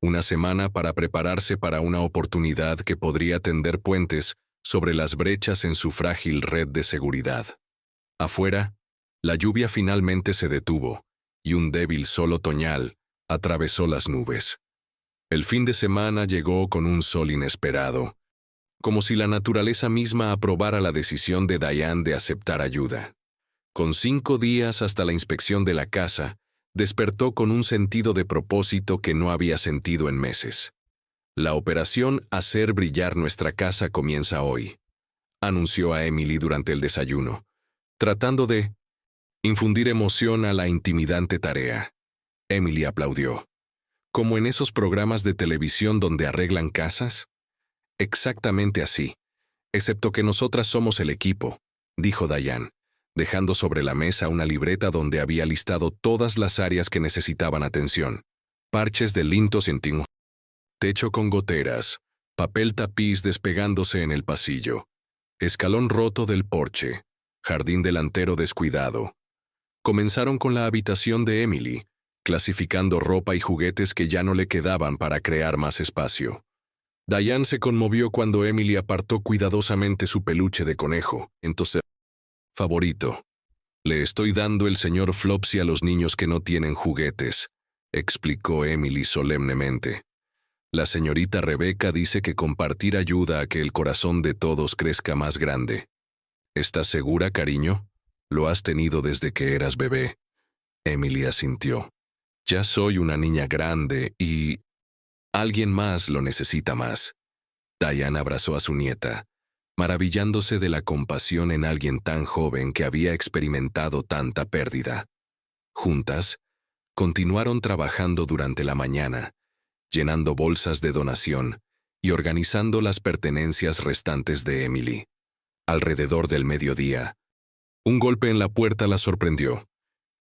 Una semana para prepararse para una oportunidad que podría tender puentes sobre las brechas en su frágil red de seguridad. Afuera, la lluvia finalmente se detuvo, y un débil sol otoñal atravesó las nubes. El fin de semana llegó con un sol inesperado, como si la naturaleza misma aprobara la decisión de Diane de aceptar ayuda. Con 5 días hasta la inspección de la casa, despertó con un sentido de propósito que no había sentido en meses. La operación Hacer brillar nuestra casa comienza hoy, anunció a Emily durante el desayuno, tratando de infundir emoción a la intimidante tarea. Emily aplaudió. ¿Como en esos programas de televisión donde arreglan casas? Exactamente así, excepto que nosotras somos el equipo, dijo Diane, dejando sobre la mesa una libreta donde había listado todas las áreas que necesitaban atención. Parches de linto centín, techo con goteras, papel tapiz despegándose en el pasillo, escalón roto del porche, jardín delantero descuidado. Comenzaron con la habitación de Emily, clasificando ropa y juguetes que ya no le quedaban para crear más espacio. Diane se conmovió cuando Emily apartó cuidadosamente su peluche de conejo. Entonces, favorito. Le estoy dando el señor Flopsy a los niños que no tienen juguetes, explicó Emily solemnemente. La señorita Rebecca dice que compartir ayuda a que el corazón de todos crezca más grande. ¿Estás segura, cariño? Lo has tenido desde que eras bebé. Emily asintió. Ya soy una niña grande y alguien más lo necesita más. Diane abrazó a su nieta, maravillándose de la compasión en alguien tan joven que había experimentado tanta pérdida. Juntas, continuaron trabajando durante la mañana, llenando bolsas de donación y organizando las pertenencias restantes de Emily. Alrededor del mediodía, un golpe en la puerta la sorprendió.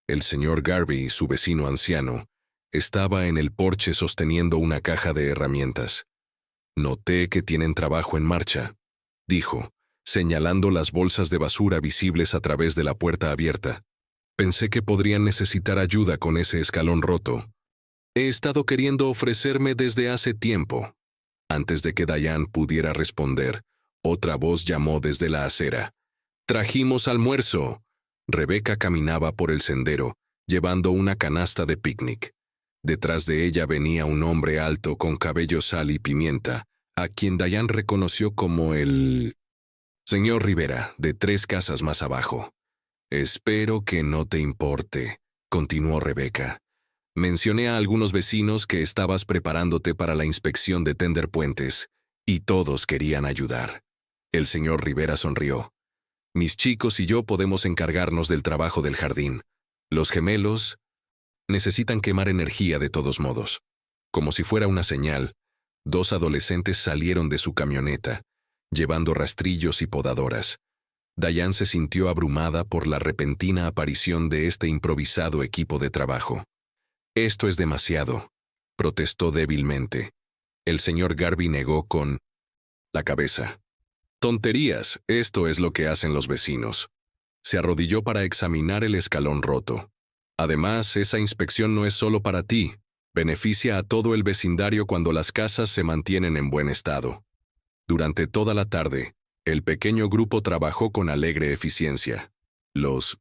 El señor Garvey, su vecino anciano, estaba en el porche sosteniendo una caja de herramientas. Noté que tienen trabajo en marcha, dijo, señalando las bolsas de basura visibles a través de la puerta abierta. Pensé que podrían necesitar ayuda con ese escalón roto. He estado queriendo ofrecerme desde hace tiempo. Antes de que Diane pudiera responder, otra voz llamó desde la acera. «¡Trajimos almuerzo!». Rebecca caminaba por el sendero, llevando una canasta de picnic. Detrás de ella venía un hombre alto con cabello sal y pimienta, a quien Diane reconoció como el señor Rivera, de 3 casas más abajo. «Espero que no te importe», continuó Rebecca. «Mencioné a algunos vecinos que estabas preparándote para la inspección de Tender Puentes, y todos querían ayudar». El señor Rivera sonrió. «Mis chicos y yo podemos encargarnos del trabajo del jardín. Los gemelos necesitan quemar energía de todos modos». Como si fuera una señal, 2 adolescentes salieron de su camioneta, llevando rastrillos y podadoras. Diane se sintió abrumada por la repentina aparición de este improvisado equipo de trabajo. «Esto es demasiado», protestó débilmente. El señor Garvey negó con la cabeza. «Tonterías, esto es lo que hacen los vecinos». Se arrodilló para examinar el escalón roto. «Además, esa inspección no es solo para ti. Beneficia a todo el vecindario cuando las casas se mantienen en buen estado». Durante toda la tarde, el pequeño grupo trabajó con alegre eficiencia. Los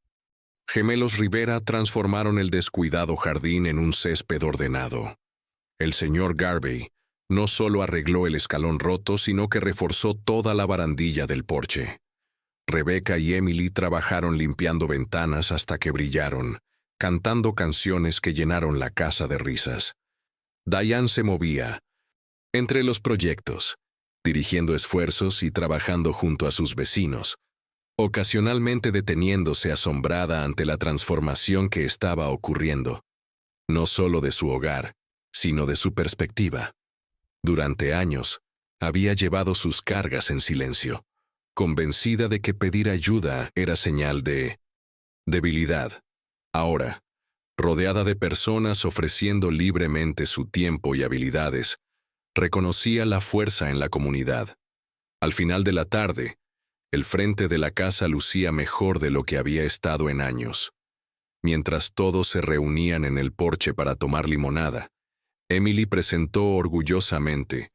gemelos Rivera transformaron el descuidado jardín en un césped ordenado. El señor Garvey no solo arregló el escalón roto, sino que reforzó toda la barandilla del porche. Rebecca y Emily trabajaron limpiando ventanas hasta que brillaron, cantando canciones que llenaron la casa de risas. Diane se movía entre los proyectos, dirigiendo esfuerzos y trabajando junto a sus vecinos, ocasionalmente deteniéndose asombrada ante la transformación que estaba ocurriendo, no solo de su hogar, sino de su perspectiva. Durante años, había llevado sus cargas en silencio, convencida de que pedir ayuda era señal de debilidad. Ahora, rodeada de personas ofreciendo libremente su tiempo y habilidades, reconocía la fuerza en la comunidad. Al final de la tarde, el frente de la casa lucía mejor de lo que había estado en años. Mientras todos se reunían en el porche para tomar limonada, Emily presentó orgullosamente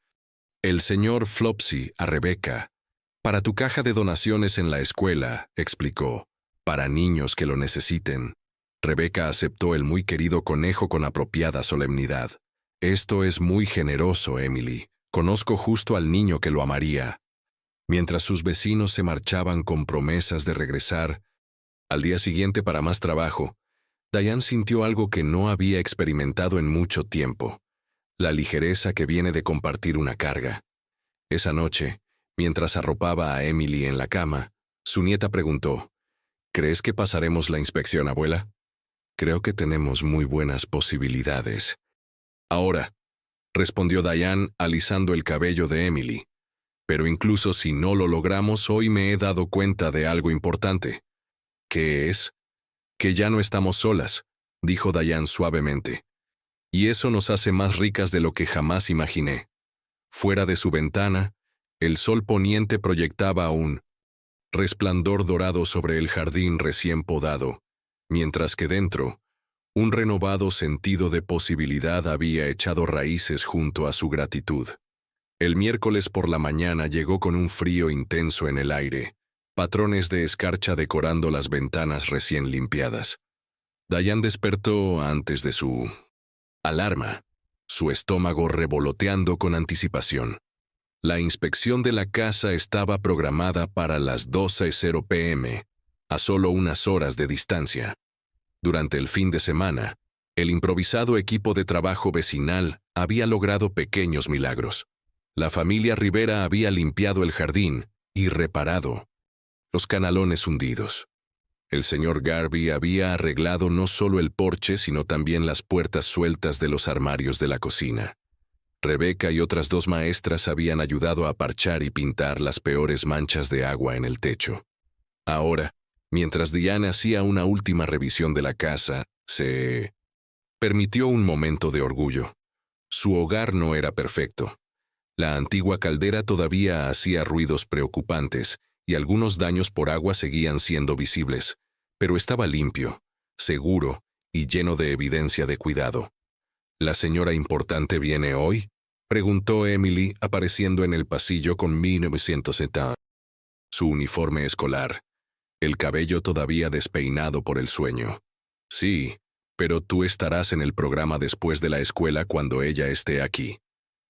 el señor Flopsy a Rebecca. Para tu caja de donaciones en la escuela, explicó, para niños que lo necesiten. Rebecca aceptó el muy querido conejo con apropiada solemnidad. Esto es muy generoso, Emily. Conozco justo al niño que lo amaría. Mientras sus vecinos se marchaban con promesas de regresar al día siguiente para más trabajo, Diane sintió algo que no había experimentado en mucho tiempo, la ligereza que viene de compartir una carga. Esa noche, mientras arropaba a Emily en la cama, su nieta preguntó, ¿crees que pasaremos la inspección, abuela? Creo que tenemos muy buenas posibilidades. Ahora, respondió Diane alisando el cabello de Emily. Pero incluso si no lo logramos, hoy me he dado cuenta de algo importante. ¿Qué es? Que ya no estamos solas, dijo Diane suavemente. Y eso nos hace más ricas de lo que jamás imaginé. Fuera de su ventana, el sol poniente proyectaba un resplandor dorado sobre el jardín recién podado, mientras que dentro, un renovado sentido de posibilidad había echado raíces junto a su gratitud. El miércoles por la mañana llegó con un frío intenso en el aire, patrones de escarcha decorando las ventanas recién limpiadas. Diane despertó antes de su alarma, su estómago revoloteando con anticipación. La inspección de la casa estaba programada para las 12:00 p.m., a solo unas horas de distancia. Durante el fin de semana, el improvisado equipo de trabajo vecinal había logrado pequeños milagros. La familia Rivera había limpiado el jardín y reparado los canalones hundidos. El señor Garvey había arreglado no solo el porche, sino también las puertas sueltas de los armarios de la cocina. Rebecca y otras 2 maestras habían ayudado a parchar y pintar las peores manchas de agua en el techo. Ahora, mientras Diane hacía una última revisión de la casa, se permitió un momento de orgullo. Su hogar no era perfecto. La antigua caldera todavía hacía ruidos preocupantes y algunos daños por agua seguían siendo visibles, pero estaba limpio, seguro y lleno de evidencia de cuidado. ¿La señora importante viene hoy?, preguntó Emily, apareciendo en el pasillo con 1970. Su uniforme escolar, el cabello todavía despeinado por el sueño. Sí, pero tú estarás en el programa después de la escuela cuando ella esté aquí,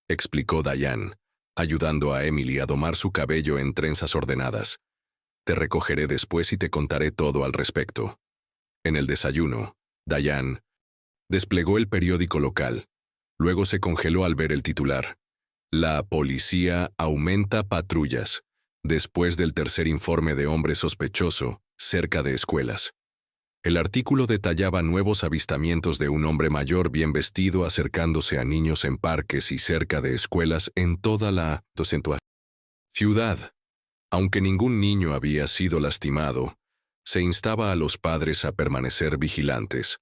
explicó Diane, ayudando a Emily a domar su cabello en trenzas ordenadas. Te recogeré después y te contaré todo al respecto. En el desayuno, Diane desplegó el periódico local. Luego se congeló al ver el titular. La policía aumenta patrullas, después del tercer informe de hombre sospechoso, cerca de escuelas. El artículo detallaba nuevos avistamientos de un hombre mayor bien vestido acercándose a niños en parques y cerca de escuelas en toda la ciudad. Aunque ningún niño había sido lastimado, se instaba a los padres a permanecer vigilantes.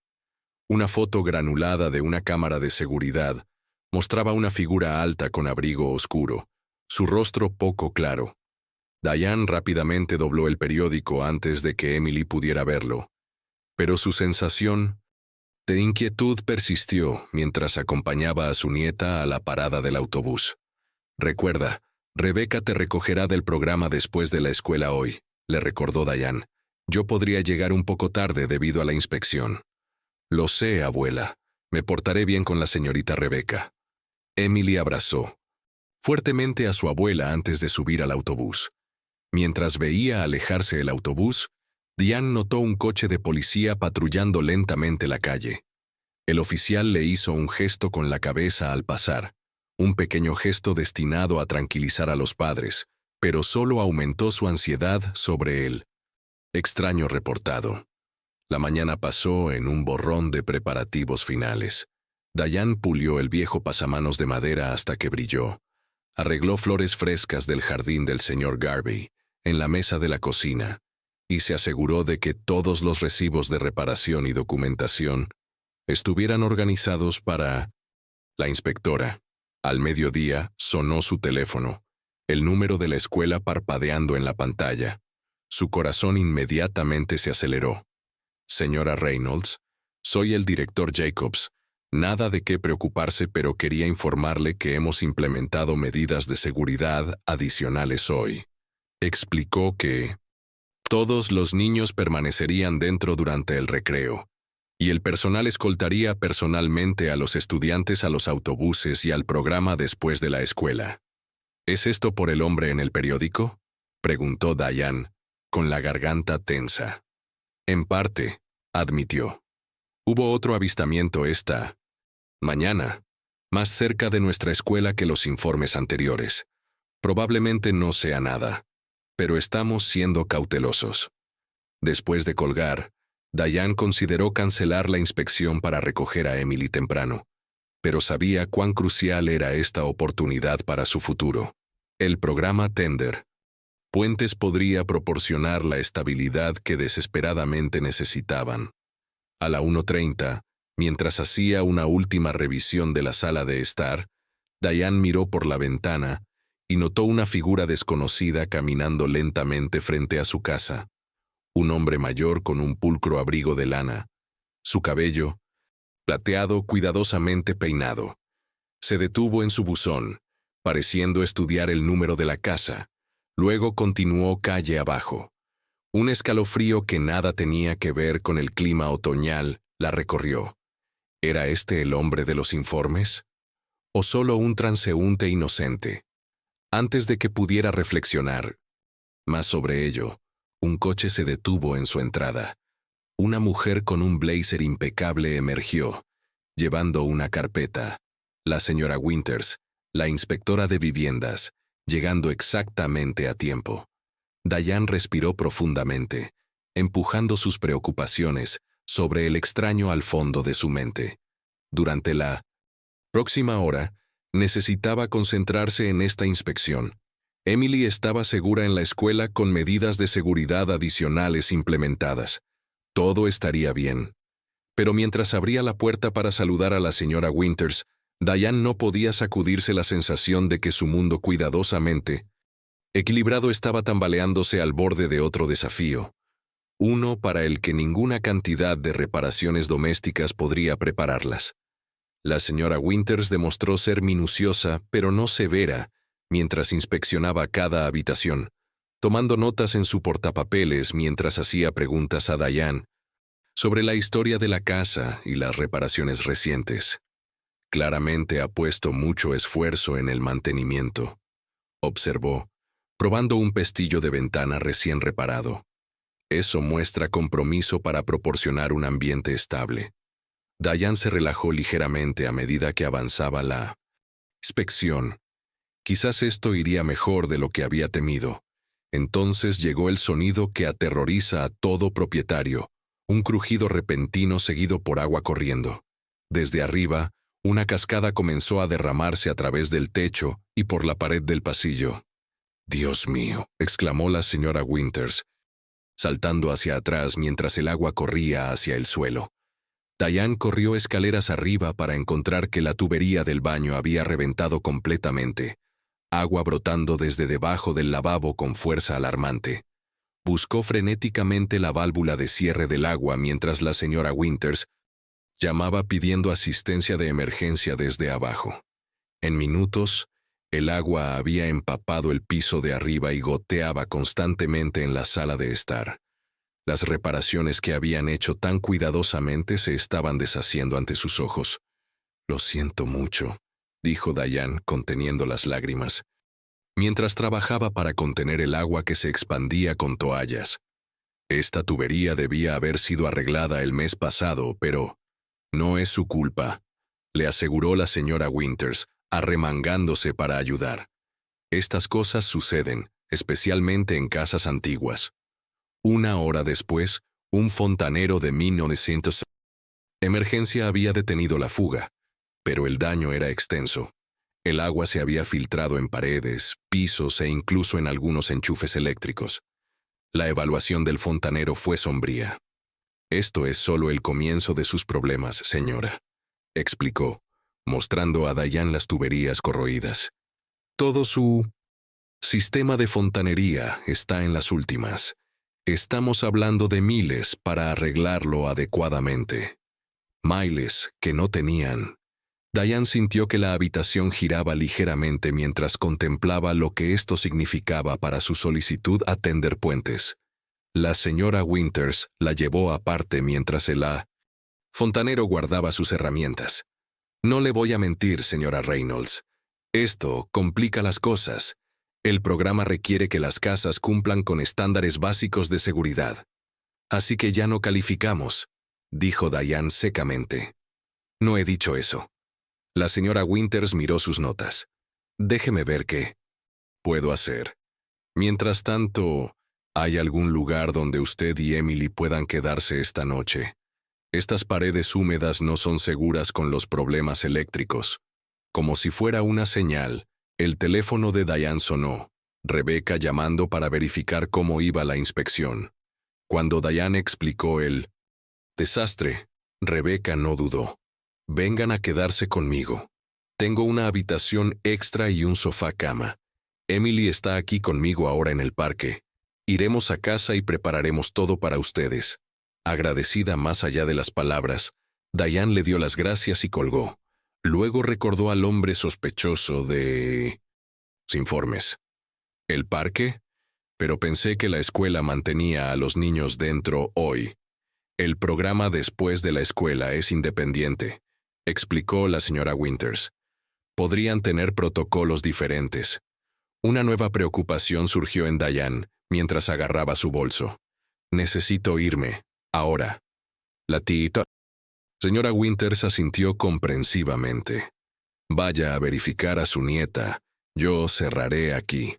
Una foto granulada de una cámara de seguridad mostraba una figura alta con abrigo oscuro, su rostro poco claro. Diane rápidamente dobló el periódico antes de que Emily pudiera verlo, pero su sensación de inquietud persistió mientras acompañaba a su nieta a la parada del autobús. Recuerda, Rebecca te recogerá del programa después de la escuela hoy, le recordó Diane. Yo podría llegar un poco tarde debido a la inspección. Lo sé, abuela. Me portaré bien con la señorita Rebecca. Emily abrazó fuertemente a su abuela antes de subir al autobús. Mientras veía alejarse el autobús, Diane notó un coche de policía patrullando lentamente la calle. El oficial le hizo un gesto con la cabeza al pasar, un pequeño gesto destinado a tranquilizar a los padres, pero solo aumentó su ansiedad sobre el extraño reportado. La mañana pasó en un borrón de preparativos finales. Diane pulió el viejo pasamanos de madera hasta que brilló. Arregló flores frescas del jardín del señor Garvey en la mesa de la cocina y se aseguró de que todos los recibos de reparación y documentación estuvieran organizados para la inspectora. Al mediodía sonó su teléfono, el número de la escuela parpadeando en la pantalla. Su corazón inmediatamente se aceleró. Señora Reynolds, soy el director Jacobs. Nada de qué preocuparse, pero quería informarle que hemos implementado medidas de seguridad adicionales hoy. Explicó que todos los niños permanecerían dentro durante el recreo, y el personal escoltaría personalmente a los estudiantes a los autobuses y al programa después de la escuela. ¿Es esto por el hombre en el periódico?, preguntó Diane, con la garganta tensa. En parte, admitió. Hubo otro avistamiento esta mañana, más cerca de nuestra escuela que los informes anteriores. Probablemente no sea nada, pero estamos siendo cautelosos. Después de colgar, Diane consideró cancelar la inspección para recoger a Emily temprano, pero sabía cuán crucial era esta oportunidad para su futuro. El programa Tender Puentes podría proporcionar la estabilidad que desesperadamente necesitaban. A la 1:30, mientras hacía una última revisión de la sala de estar, Diane miró por la ventana y notó una figura desconocida caminando lentamente frente a su casa. Un hombre mayor con un pulcro abrigo de lana. Su cabello, plateado, cuidadosamente peinado. Se detuvo en su buzón, pareciendo estudiar el número de la casa. Luego continuó calle abajo. Un escalofrío que nada tenía que ver con el clima otoñal la recorrió. ¿Era este el hombre de los informes? ¿O solo un transeúnte inocente? Antes de que pudiera reflexionar más sobre ello, un coche se detuvo en su entrada. Una mujer con un blazer impecable emergió, llevando una carpeta. La señora Winters, la inspectora de viviendas, llegando exactamente a tiempo. Diane respiró profundamente, empujando sus preocupaciones sobre el extraño al fondo de su mente. Durante la próxima hora, necesitaba concentrarse en esta inspección. Emily estaba segura en la escuela con medidas de seguridad adicionales implementadas. Todo estaría bien. Pero mientras abría la puerta para saludar a la señora Winters, Diane no podía sacudirse la sensación de que su mundo cuidadosamente equilibrado estaba tambaleándose al borde de otro desafío. Uno para el que ninguna cantidad de reparaciones domésticas podría prepararlas. La señora Winters demostró ser minuciosa, pero no severa, mientras inspeccionaba cada habitación, tomando notas en su portapapeles mientras hacía preguntas a Diane sobre la historia de la casa y las reparaciones recientes. Claramente ha puesto mucho esfuerzo en el mantenimiento, observó, probando un pestillo de ventana recién reparado. Eso muestra compromiso para proporcionar un ambiente estable. Diane se relajó ligeramente a medida que avanzaba la inspección. Quizás esto iría mejor de lo que había temido. Entonces llegó el sonido que aterroriza a todo propietario, un crujido repentino seguido por agua corriendo. Desde arriba, una cascada comenzó a derramarse a través del techo y por la pared del pasillo. «Dios mío», exclamó la señora Winters, saltando hacia atrás mientras el agua corría hacia el suelo. Diane corrió escaleras arriba para encontrar que la tubería del baño había reventado completamente, agua brotando desde debajo del lavabo con fuerza alarmante. Buscó frenéticamente la válvula de cierre del agua mientras la señora Winters llamaba pidiendo asistencia de emergencia desde abajo. En minutos, el agua había empapado el piso de arriba y goteaba constantemente en la sala de estar. Las reparaciones que habían hecho tan cuidadosamente se estaban deshaciendo ante sus ojos. «Lo siento mucho», dijo Diane, conteniendo las lágrimas, mientras trabajaba para contener el agua que se expandía con toallas. Esta tubería debía haber sido arreglada el mes pasado, pero no es su culpa, le aseguró la señora Winters, arremangándose para ayudar. Estas cosas suceden, especialmente en casas antiguas. Una hora después, un fontanero de 1900 emergencia había detenido la fuga, pero el daño era extenso. El agua se había filtrado en paredes, pisos e incluso en algunos enchufes eléctricos. La evaluación del fontanero fue sombría. Esto es solo el comienzo de sus problemas, señora, explicó, mostrando a Diane las tuberías corroídas. Todo su sistema de fontanería está en las últimas. Estamos hablando de miles para arreglarlo adecuadamente. Miles que no tenían. Diane sintió que la habitación giraba ligeramente mientras contemplaba lo que esto significaba para su solicitud a tender puentes. La señora Winters la llevó aparte mientras el fontanero guardaba sus herramientas. No le voy a mentir, señora Reynolds. Esto complica las cosas. El programa requiere que las casas cumplan con estándares básicos de seguridad. Así que ya no calificamos, dijo Diane secamente. No he dicho eso. La señora Winters miró sus notas. Déjeme ver qué puedo hacer. Mientras tanto, ¿hay algún lugar donde usted y Emily puedan quedarse esta noche? Estas paredes húmedas no son seguras con los problemas eléctricos. Como si fuera una señal, el teléfono de Diane sonó, Rebecca llamando para verificar cómo iba la inspección. Cuando Diane explicó el desastre, Rebecca no dudó. Vengan a quedarse conmigo. Tengo una habitación extra y un sofá-cama. Emily está aquí conmigo ahora en el parque. Iremos a casa y prepararemos todo para ustedes. Agradecida más allá de las palabras, Diane le dio las gracias y colgó. Luego recordó al hombre sospechoso de informes. ¿El parque? Pero pensé que la escuela mantenía a los niños dentro hoy. El programa después de la escuela es independiente, explicó la señora Winters. Podrían tener protocolos diferentes. Una nueva preocupación surgió en Diane mientras agarraba su bolso. Necesito irme, ahora. La tita. Señora Winters asintió comprensivamente. Vaya a verificar a su nieta. Yo cerraré aquí.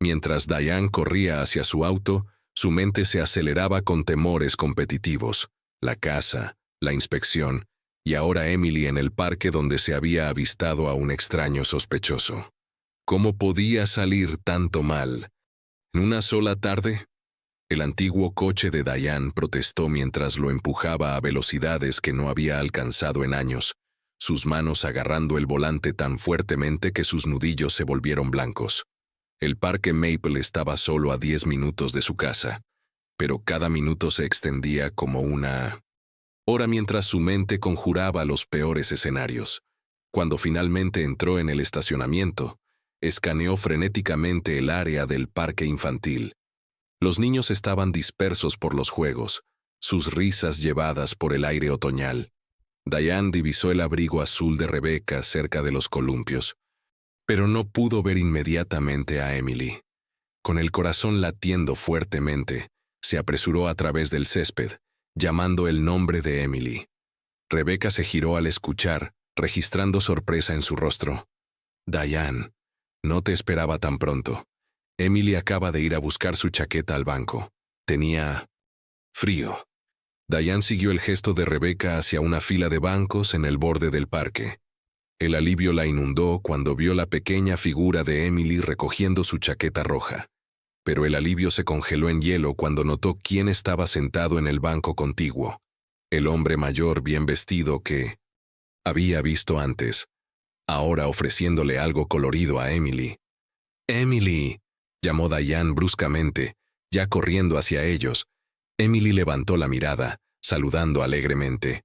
Mientras Diane corría hacia su auto, su mente se aceleraba con temores competitivos. La casa, la inspección, y ahora Emily en el parque donde se había avistado a un extraño sospechoso. ¿Cómo podía salir tanto mal? ¿En una sola tarde? El antiguo coche de Diane protestó mientras lo empujaba a velocidades que no había alcanzado en años, sus manos agarrando el volante tan fuertemente que sus nudillos se volvieron blancos. El parque Maple estaba solo a 10 minutos de su casa, pero cada minuto se extendía como una hora mientras su mente conjuraba los peores escenarios. Cuando finalmente entró en el estacionamiento, escaneó frenéticamente el área del parque infantil. Los niños estaban dispersos por los juegos, sus risas llevadas por el aire otoñal. Diane divisó el abrigo azul de Rebecca cerca de los columpios, pero no pudo ver inmediatamente a Emily. Con el corazón latiendo fuertemente, se apresuró a través del césped, llamando el nombre de Emily. Rebecca se giró al escuchar, registrando sorpresa en su rostro. Diane, no te esperaba tan pronto. Emily acaba de ir a buscar su chaqueta al banco. Tenía frío. Diane siguió el gesto de Rebecca hacia una fila de bancos en el borde del parque. El alivio la inundó cuando vio la pequeña figura de Emily recogiendo su chaqueta roja. Pero el alivio se congeló en hielo cuando notó quién estaba sentado en el banco contiguo. El hombre mayor bien vestido que había visto antes, ahora ofreciéndole algo colorido a Emily. «Emily», llamó Diane bruscamente, ya corriendo hacia ellos. Emily levantó la mirada, saludando alegremente.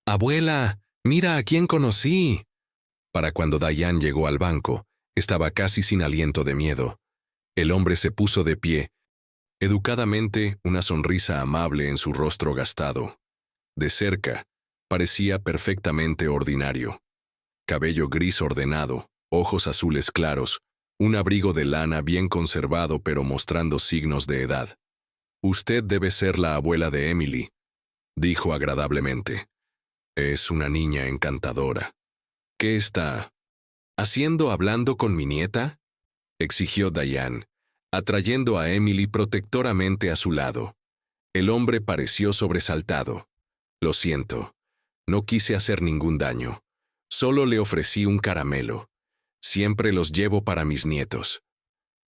«Abuela, mira a quién conocí». Para cuando Diane llegó al banco, estaba casi sin aliento de miedo. El hombre se puso de pie, educadamente una sonrisa amable en su rostro gastado. De cerca, parecía perfectamente ordinario. Cabello gris ordenado, ojos azules claros, un abrigo de lana bien conservado pero mostrando signos de edad. «Usted debe ser la abuela de Emily», dijo agradablemente. «Es una niña encantadora». «¿Qué está haciendo hablando con mi nieta?», exigió Diane, atrayendo a Emily protectoramente a su lado. El hombre pareció sobresaltado. «Lo siento, no quise hacer ningún daño. Solo le ofrecí un caramelo. Siempre los llevo para mis nietos».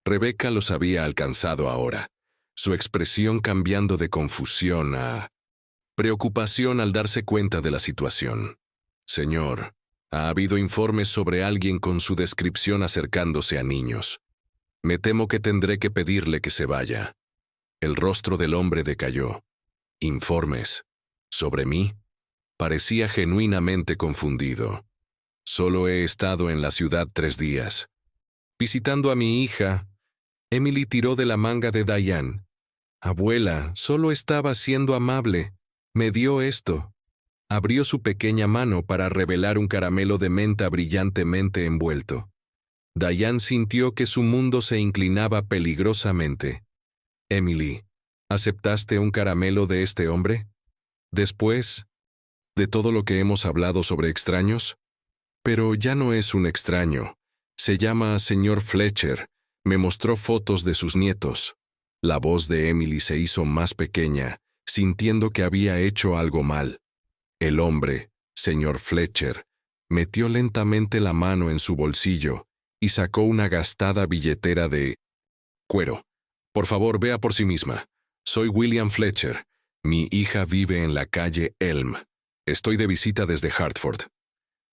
Rebecca los había alcanzado ahora. su expresión cambiando de confusión a preocupación al darse cuenta de la situación. Señor, ha habido informes sobre alguien con su descripción acercándose a niños. Me temo que tendré que pedirle que se vaya. El rostro del hombre decayó. ¿Informes? ¿Sobre mí? Parecía genuinamente confundido. Solo he estado en la ciudad 3 días. Visitando a mi hija, Emily tiró de la manga de Diane. Abuela, solo estaba siendo amable. Me dio esto. Abrió su pequeña mano para revelar un caramelo de menta brillantemente envuelto. Diane sintió que su mundo se inclinaba peligrosamente. Emily, ¿aceptaste un caramelo de este hombre? Después de todo lo que hemos hablado sobre extraños. Pero ya no es un extraño. Se llama señor Fletcher. Me mostró fotos de sus nietos. La voz de Emily se hizo más pequeña, sintiendo que había hecho algo mal. El hombre, señor Fletcher, metió lentamente la mano en su bolsillo y sacó una gastada billetera de cuero. Por favor, vea por sí misma. Soy William Fletcher. Mi hija vive en la calle Elm. Estoy de visita desde Hartford.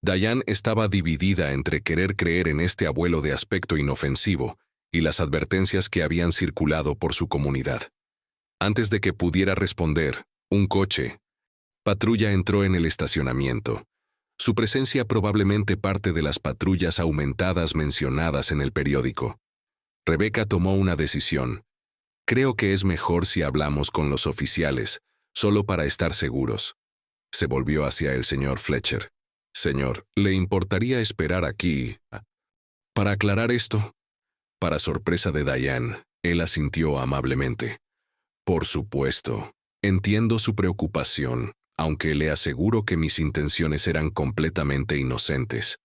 Diane estaba dividida entre querer creer en este abuelo de aspecto inofensivo y las advertencias que habían circulado por su comunidad. Antes de que pudiera responder, un coche patrulla entró en el estacionamiento. Su presencia probablemente parte de las patrullas aumentadas mencionadas en el periódico. Rebecca tomó una decisión. Creo que es mejor si hablamos con los oficiales, solo para estar seguros. Se volvió hacia el señor Fletcher. Señor, ¿le importaría esperar aquí para aclarar esto? Para sorpresa de Diane, él asintió amablemente. Por supuesto, entiendo su preocupación, aunque le aseguro que mis intenciones eran completamente inocentes.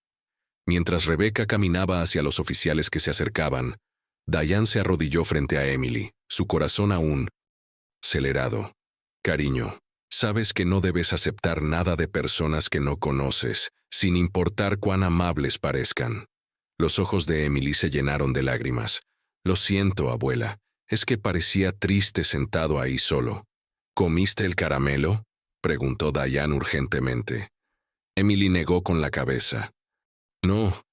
Mientras Rebecca caminaba hacia los oficiales que se acercaban, Diane se arrodilló frente a Emily, su corazón aún acelerado. Cariño, sabes que no debes aceptar nada de personas que no conoces, sin importar cuán amables parezcan. Los ojos de Emily se llenaron de lágrimas. Lo siento, abuela, es que parecía triste sentado ahí solo. ¿Comiste el caramelo?, preguntó Diane urgentemente. Emily negó con la cabeza. No,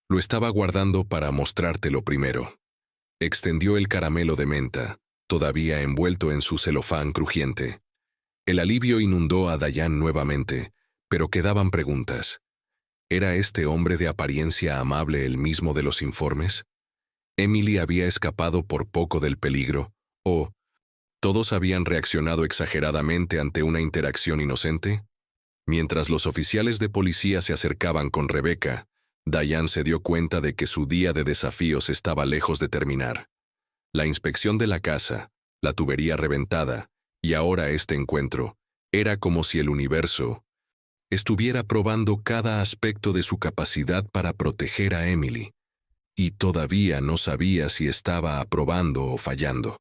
lo estaba guardando para mostrártelo primero. Extendió el caramelo de menta, todavía envuelto en su celofán crujiente. El alivio inundó a Diane nuevamente, pero quedaban preguntas. ¿Era este hombre de apariencia amable el mismo de los informes? ¿Emily había escapado por poco del peligro? ¿O todos habían reaccionado exageradamente ante una interacción inocente? Mientras los oficiales de policía se acercaban con Rebecca, Diane se dio cuenta de que su día de desafíos estaba lejos de terminar. La inspección de la casa, la tubería reventada, y ahora este encuentro, era como si el universo estuviera probando cada aspecto de su capacidad para proteger a Emily, y todavía no sabía si estaba aprobando o fallando.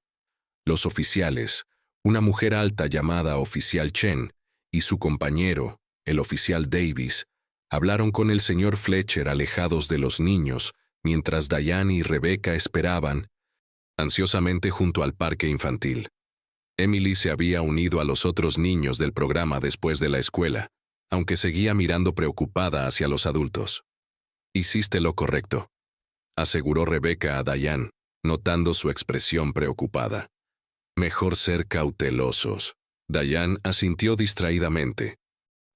Los oficiales, una mujer alta llamada oficial Chen, y su compañero, el oficial Davis, hablaron con el señor Fletcher alejados de los niños, mientras Diane y Rebecca esperaban ansiosamente junto al parque infantil. Emily se había unido a los otros niños del programa después de la escuela, aunque seguía mirando preocupada hacia los adultos. Hiciste lo correcto, aseguró Rebecca a Diane, notando su expresión preocupada. Mejor ser cautelosos. Diane asintió distraídamente,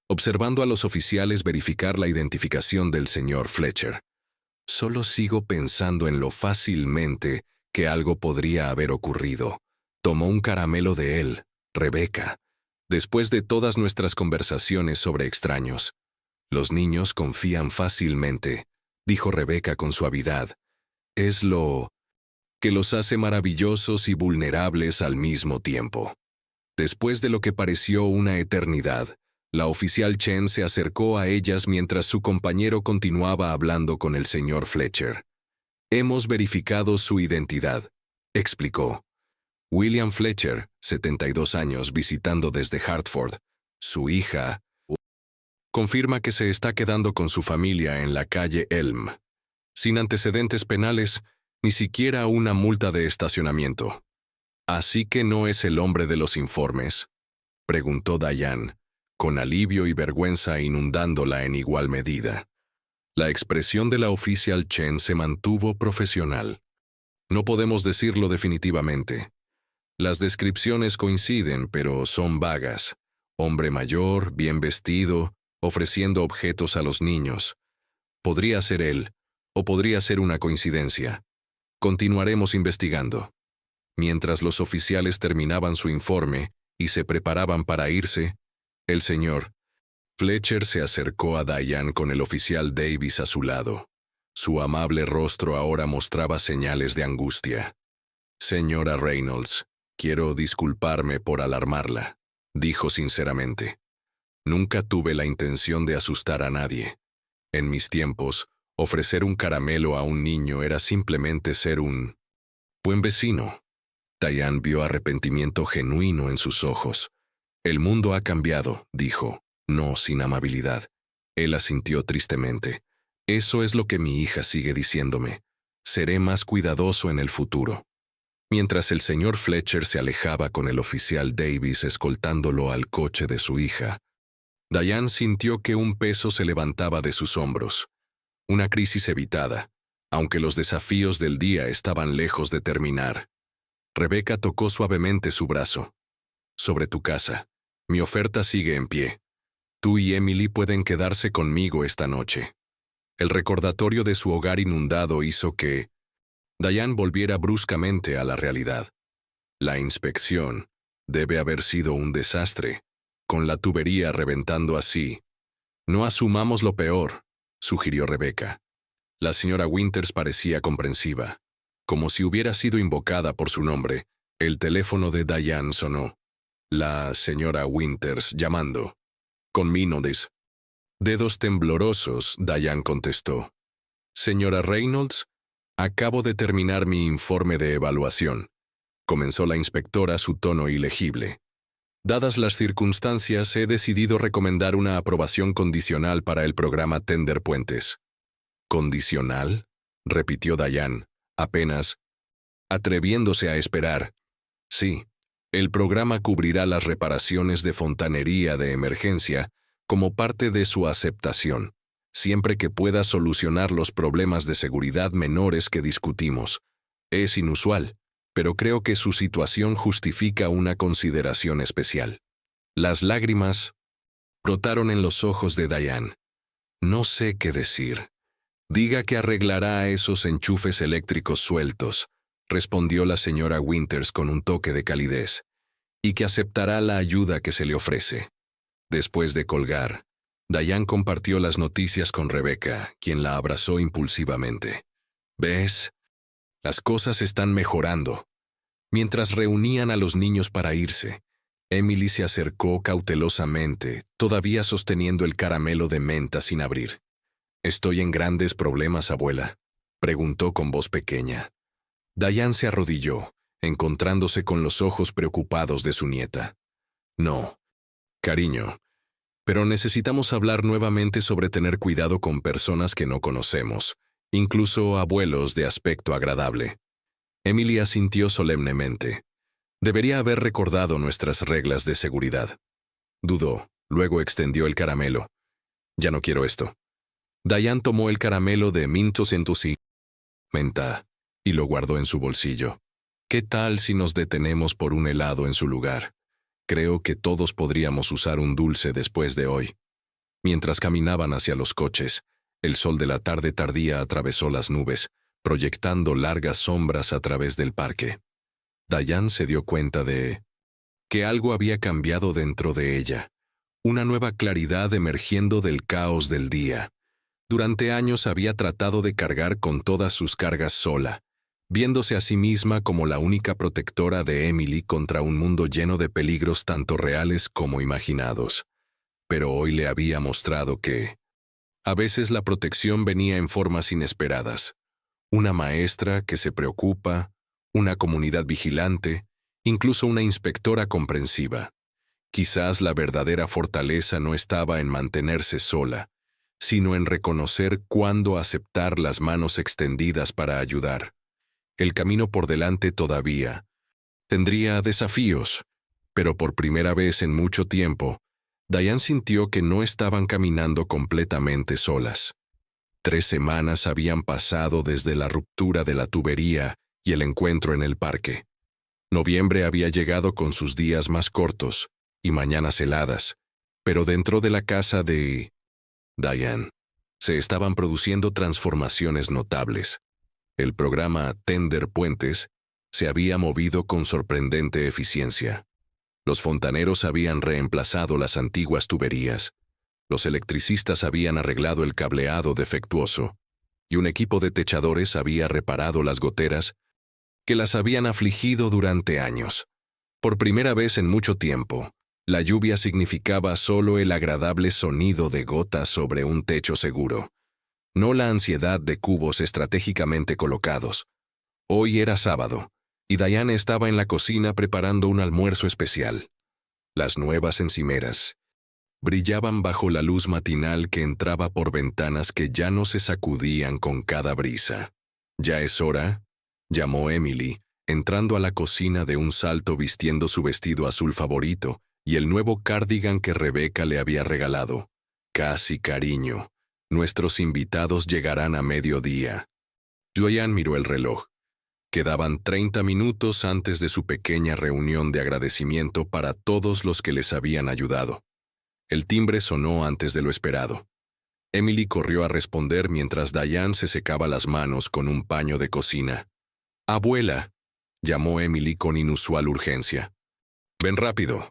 observando a los oficiales verificar la identificación del señor Fletcher. Solo sigo pensando en lo fácilmente que algo podría haber ocurrido. Tomó un caramelo de él, Rebecca, después de todas nuestras conversaciones sobre extraños. Los niños confían fácilmente, dijo Rebecca con suavidad. Es lo que los hace maravillosos y vulnerables al mismo tiempo. Después de lo que pareció una eternidad, la oficial Chen se acercó a ellas mientras su compañero continuaba hablando con el señor Fletcher. Hemos verificado su identidad, explicó. William Fletcher, 72 años, visitando desde Hartford. Su hija confirma que se está quedando con su familia en la calle Elm, sin antecedentes penales, ni siquiera una multa de estacionamiento. ¿Así que no es el hombre de los informes?, preguntó Diane, con alivio y vergüenza inundándola en igual medida. La expresión de la oficial Chen se mantuvo profesional. No podemos decirlo definitivamente. Las descripciones coinciden, pero son vagas. Hombre mayor, bien vestido, ofreciendo objetos a los niños. Podría ser él, o podría ser una coincidencia. Continuaremos investigando. Mientras los oficiales terminaban su informe y se preparaban para irse, el señor Fletcher se acercó a Diane con el oficial Davis a su lado. Su amable rostro ahora mostraba señales de angustia. «Señora Reynolds, quiero disculparme por alarmarla», dijo sinceramente. «Nunca tuve la intención de asustar a nadie. En mis tiempos, ofrecer un caramelo a un niño era simplemente ser un buen vecino». Diane vio arrepentimiento genuino en sus ojos. «El mundo ha cambiado», dijo, no sin amabilidad. Él asintió tristemente. «Eso es lo que mi hija sigue diciéndome. Seré más cuidadoso en el futuro». Mientras el señor Fletcher se alejaba con el oficial Davis escoltándolo al coche de su hija, Diane sintió que un peso se levantaba de sus hombros. Una crisis evitada, aunque los desafíos del día estaban lejos de terminar. Rebecca tocó suavemente su brazo. «Sobre tu casa. Mi oferta sigue en pie. Tú y Emily pueden quedarse conmigo esta noche». El recordatorio de su hogar inundado hizo que Diane volviera bruscamente a la realidad. La inspección debe haber sido un desastre, con la tubería reventando así. «No asumamos lo peor», sugirió Rebecca. La señora Winters parecía comprensiva. Como si hubiera sido invocada por su nombre, el teléfono de Diane sonó. La señora Winters llamando. Con minodes. Dedos temblorosos, Diane contestó. «Señora Reynolds, acabo de terminar mi informe de evaluación», comenzó la inspectora su tono ilegible. «Dadas las circunstancias, he decidido recomendar una aprobación condicional para el programa Tender Puentes». «¿Condicional?», repitió Diane, apenas atreviéndose a esperar. «Sí, el programa cubrirá las reparaciones de fontanería de emergencia como parte de su aceptación, siempre que pueda solucionar los problemas de seguridad menores que discutimos. Es inusual, pero creo que su situación justifica una consideración especial». Las lágrimas brotaron en los ojos de Diane. «No sé qué decir». «Diga que arreglará esos enchufes eléctricos sueltos», respondió la señora Winters con un toque de calidez, «y que aceptará la ayuda que se le ofrece». Después de colgar, Diane compartió las noticias con Rebecca, quien la abrazó impulsivamente. «¿Ves? Las cosas están mejorando». Mientras reunían a los niños para irse, Emily se acercó cautelosamente, todavía sosteniendo el caramelo de menta sin abrir. «¿Estoy en grandes problemas, abuela?», preguntó con voz pequeña. Diane se arrodilló, encontrándose con los ojos preocupados de su nieta. «No, cariño, pero necesitamos hablar nuevamente sobre tener cuidado con personas que no conocemos, incluso abuelos de aspecto agradable». Emily asintió solemnemente. Debería haber recordado nuestras reglas de seguridad. Dudó, luego extendió el caramelo. «Ya no quiero esto». Diane tomó el caramelo de Mintos Entusí, menta, y lo guardó en su bolsillo. «¿Qué tal si nos detenemos por un helado en su lugar? Creo que todos podríamos usar un dulce después de hoy». Mientras caminaban hacia los coches, el sol de la tarde tardía atravesó las nubes, proyectando largas sombras a través del parque. Diane se dio cuenta de que algo había cambiado dentro de ella, una nueva claridad emergiendo del caos del día. Durante años había tratado de cargar con todas sus cargas sola, viéndose a sí misma como la única protectora de Emily contra un mundo lleno de peligros tanto reales como imaginados. Pero hoy le había mostrado que a veces la protección venía en formas inesperadas. Una maestra que se preocupa, una comunidad vigilante, incluso una inspectora comprensiva. Quizás la verdadera fortaleza no estaba en mantenerse sola, sino en reconocer cuándo aceptar las manos extendidas para ayudar. El camino por delante todavía Tendría desafíos, pero por primera vez en mucho tiempo, Diane sintió que no estaban caminando completamente solas. 3 semanas habían pasado desde la ruptura de la tubería y el encuentro en el parque. Noviembre había llegado con sus días más cortos y mañanas heladas, pero dentro de la casa de Diane se estaban produciendo transformaciones notables. El programa Tender Puentes se había movido con sorprendente eficiencia. Los fontaneros habían reemplazado las antiguas tuberías, los electricistas habían arreglado el cableado defectuoso, y un equipo de techadores había reparado las goteras que las habían afligido durante años. Por primera vez en mucho tiempo, la lluvia significaba solo el agradable sonido de gotas sobre un techo seguro, no la ansiedad de cubos estratégicamente colocados. Hoy era sábado, y Diane estaba en la cocina preparando un almuerzo especial. Las nuevas encimeras brillaban bajo la luz matinal que entraba por ventanas que ya no se sacudían con cada brisa. «¿Ya es hora?», llamó Emily, entrando a la cocina de un salto vistiendo su vestido azul favorito y el nuevo cardigan que Rebecca le había regalado. «Casi, cariño. Nuestros invitados llegarán a mediodía». Diane miró el reloj. Quedaban 30 minutos antes de su pequeña reunión de agradecimiento para todos los que les habían ayudado. El timbre sonó antes de lo esperado. Emily corrió a responder mientras Diane se secaba las manos con un paño de cocina. «Abuela», llamó Emily con inusual urgencia. «Ven rápido».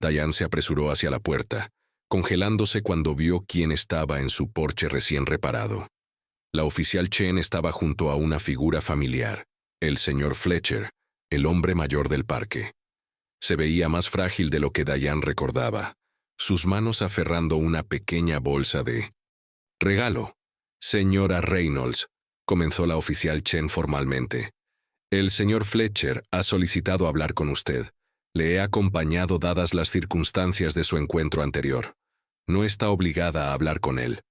Diane se apresuró hacia la puerta, congelándose cuando vio quién estaba en su porche recién reparado. La oficial Chen estaba junto a una figura familiar, el señor Fletcher, el hombre mayor del parque. Se veía más frágil de lo que Diane recordaba, sus manos aferrando una pequeña bolsa de regalo. «Señora Reynolds», comenzó la oficial Chen formalmente. «El señor Fletcher ha solicitado hablar con usted. Le he acompañado dadas las circunstancias de su encuentro anterior. No está obligada a hablar con él».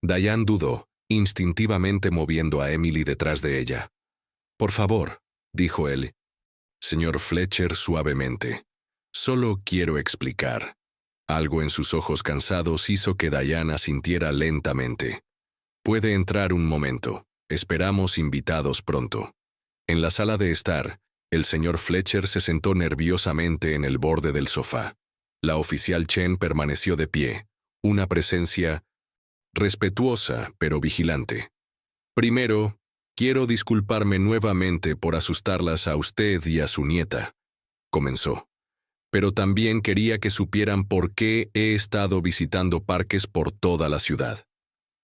Diane dudó, instintivamente moviendo a Emily detrás de ella. «Por favor», dijo él. «Señor Fletcher», suavemente. «Solo quiero explicar». Algo en sus ojos cansados hizo que Diane asintiera lentamente. «Puede entrar un momento. Esperamos invitados pronto». En la sala de estar, el señor Fletcher se sentó nerviosamente en el borde del sofá. La oficial Chen permaneció de pie, una presencia respetuosa pero vigilante. «Primero, quiero disculparme nuevamente por asustarlas a usted y a su nieta», comenzó. «Pero también quería que supieran por qué he estado visitando parques por toda la ciudad».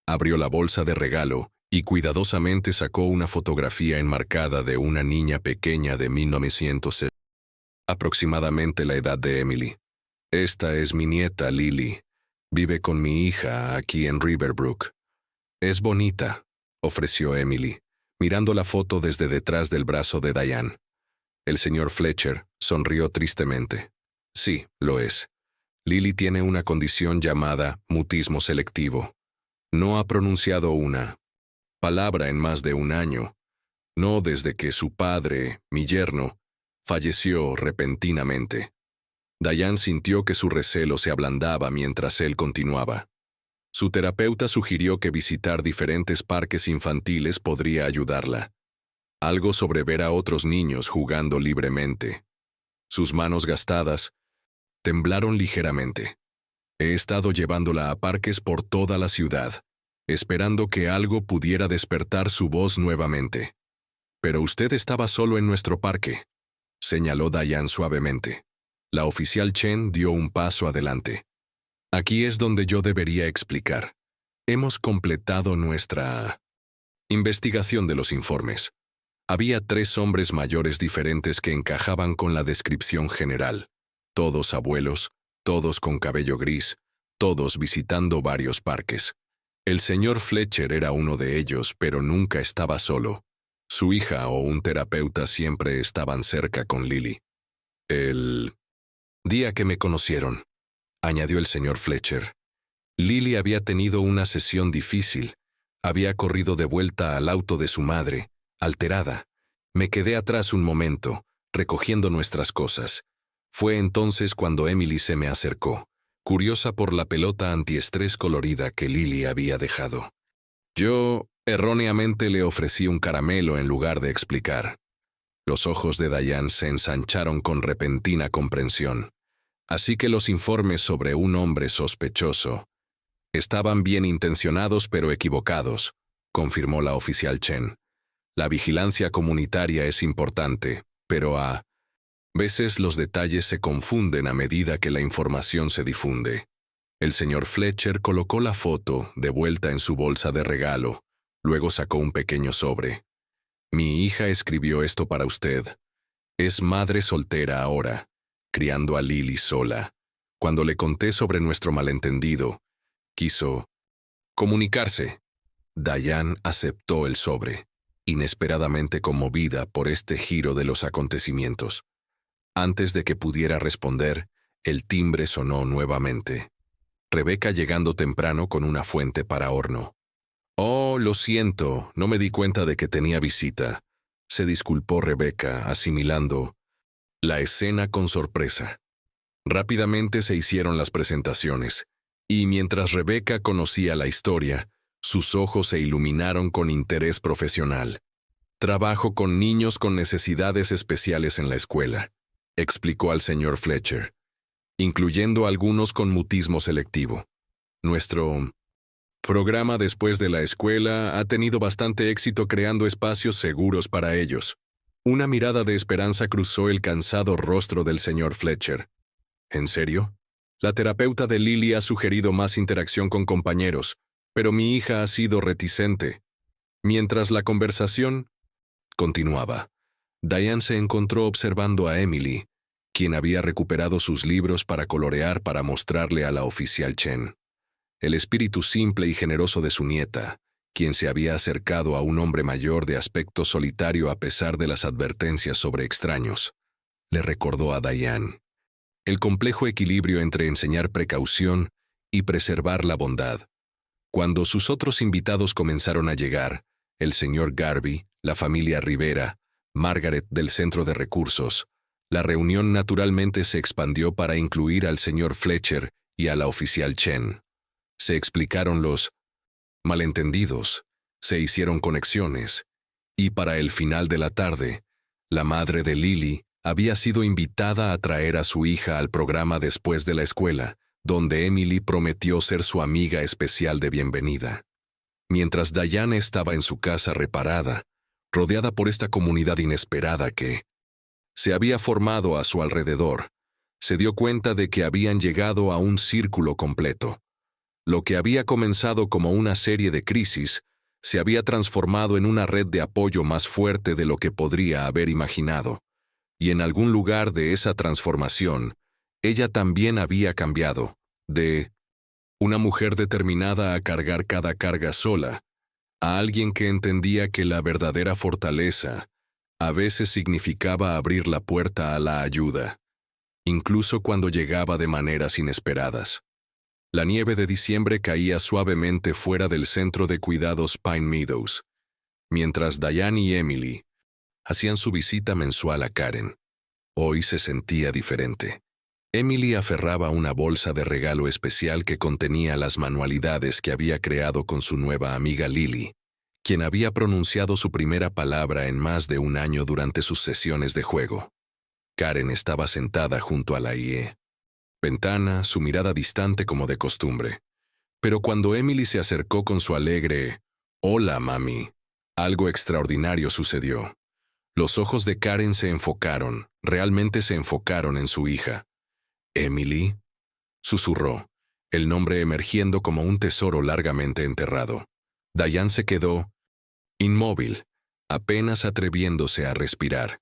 Abrió la bolsa de regalo y cuidadosamente sacó una fotografía enmarcada de una niña pequeña de 1900, aproximadamente la edad de Emily. «Esta es mi nieta Lily. Vive con mi hija aquí en Riverbrook». «Es bonita», ofreció Emily, mirando la foto desde detrás del brazo de Diane. El señor Fletcher sonrió tristemente. «Sí, lo es. Lily tiene una condición llamada mutismo selectivo. No ha pronunciado una palabra en más de un año, no desde que su padre, mi yerno, falleció repentinamente». Diane sintió que su recelo se ablandaba mientras él continuaba. Su terapeuta sugirió que visitar diferentes parques infantiles podría ayudarla. Algo sobre ver a otros niños jugando libremente. Sus manos gastadas temblaron ligeramente. «He estado llevándola a parques por toda la ciudad, esperando que algo pudiera despertar su voz nuevamente. Pero usted estaba solo en nuestro parque», señaló Diane suavemente. La oficial Chen dio un paso adelante. «Aquí es donde yo debería explicar. Hemos completado nuestra investigación de los informes. Había 3 hombres mayores diferentes que encajaban con la descripción general. Todos abuelos, todos con cabello gris, todos visitando varios parques. El señor Fletcher era uno de ellos, pero nunca estaba solo. Su hija o un terapeuta siempre estaban cerca con Lily. El día que me conocieron», añadió el señor Fletcher, «Lily había tenido una sesión difícil. Había corrido de vuelta al auto de su madre, alterada. Me quedé atrás un momento, recogiendo nuestras cosas. Fue entonces cuando Emily se me acercó, curiosa por la pelota antiestrés colorida que Lily había dejado. Yo, erróneamente, le ofrecí un caramelo en lugar de explicar. Los ojos de Diane se ensancharon con repentina comprensión. Así que los informes sobre un hombre sospechoso estaban bien intencionados pero equivocados, confirmó la oficial Chen. La vigilancia comunitaria es importante, pero a veces los detalles se confunden a medida que la información se difunde. El señor Fletcher colocó la foto de vuelta en su bolsa de regalo, luego sacó un pequeño sobre. Mi hija escribió esto para usted. Es madre soltera ahora, criando a Lily sola. Cuando le conté sobre nuestro malentendido, quiso comunicarse. Diane aceptó el sobre, inesperadamente conmovida por este giro de los acontecimientos. Antes de que pudiera responder, el timbre sonó nuevamente. Rebecca llegando temprano con una fuente para horno. Oh, lo siento, no me di cuenta de que tenía visita. Se disculpó Rebecca, asimilando la escena con sorpresa. Rápidamente se hicieron las presentaciones, y mientras Rebecca conocía la historia, sus ojos se iluminaron con interés profesional. Trabajo con niños con necesidades especiales en la escuela, explicó al señor Fletcher, incluyendo algunos con mutismo selectivo. Nuestro programa después de la escuela ha tenido bastante éxito creando espacios seguros para ellos. Una mirada de esperanza cruzó el cansado rostro del señor Fletcher. ¿En serio? La terapeuta de Lily ha sugerido más interacción con compañeros, pero mi hija ha sido reticente. Mientras la conversación continuaba, Diane se encontró observando a Emily, quien había recuperado sus libros para colorear para mostrarle a la oficial Chen. El espíritu simple y generoso de su nieta, quien se había acercado a un hombre mayor de aspecto solitario a pesar de las advertencias sobre extraños, le recordó a Diane el complejo equilibrio entre enseñar precaución y preservar la bondad. Cuando sus otros invitados comenzaron a llegar, el señor Garvey, la familia Rivera, Margaret del Centro de Recursos, la reunión naturalmente se expandió para incluir al señor Fletcher y a la oficial Chen. Se explicaron los malentendidos, se hicieron conexiones, y para el final de la tarde, la madre de Lily había sido invitada a traer a su hija al programa después de la escuela, donde Emily prometió ser su amiga especial de bienvenida. Mientras Diane estaba en su casa reparada, rodeada por esta comunidad inesperada que se había formado a su alrededor, se dio cuenta de que habían llegado a un círculo completo. Lo que había comenzado como una serie de crisis se había transformado en una red de apoyo más fuerte de lo que podría haber imaginado. Y en algún lugar de esa transformación, ella también había cambiado, de una mujer determinada a cargar cada carga sola, a alguien que entendía que la verdadera fortaleza a veces significaba abrir la puerta a la ayuda, incluso cuando llegaba de maneras inesperadas. La nieve de diciembre caía suavemente fuera del centro de cuidados Pine Meadows, mientras Diane y Emily hacían su visita mensual a Karen. Hoy se sentía diferente. Emily aferraba una bolsa de regalo especial que contenía las manualidades que había creado con su nueva amiga Lily, quien había pronunciado su primera palabra en más de un año durante sus sesiones de juego. Karen estaba sentada junto a la ventana, su mirada distante como de costumbre. Pero cuando Emily se acercó con su alegre «Hola, mami», algo extraordinario sucedió. Los ojos de Karen se enfocaron, realmente se enfocaron en su hija. «¿Emily?», susurró, el nombre emergiendo como un tesoro largamente enterrado. Diane se quedó inmóvil, apenas atreviéndose a respirar.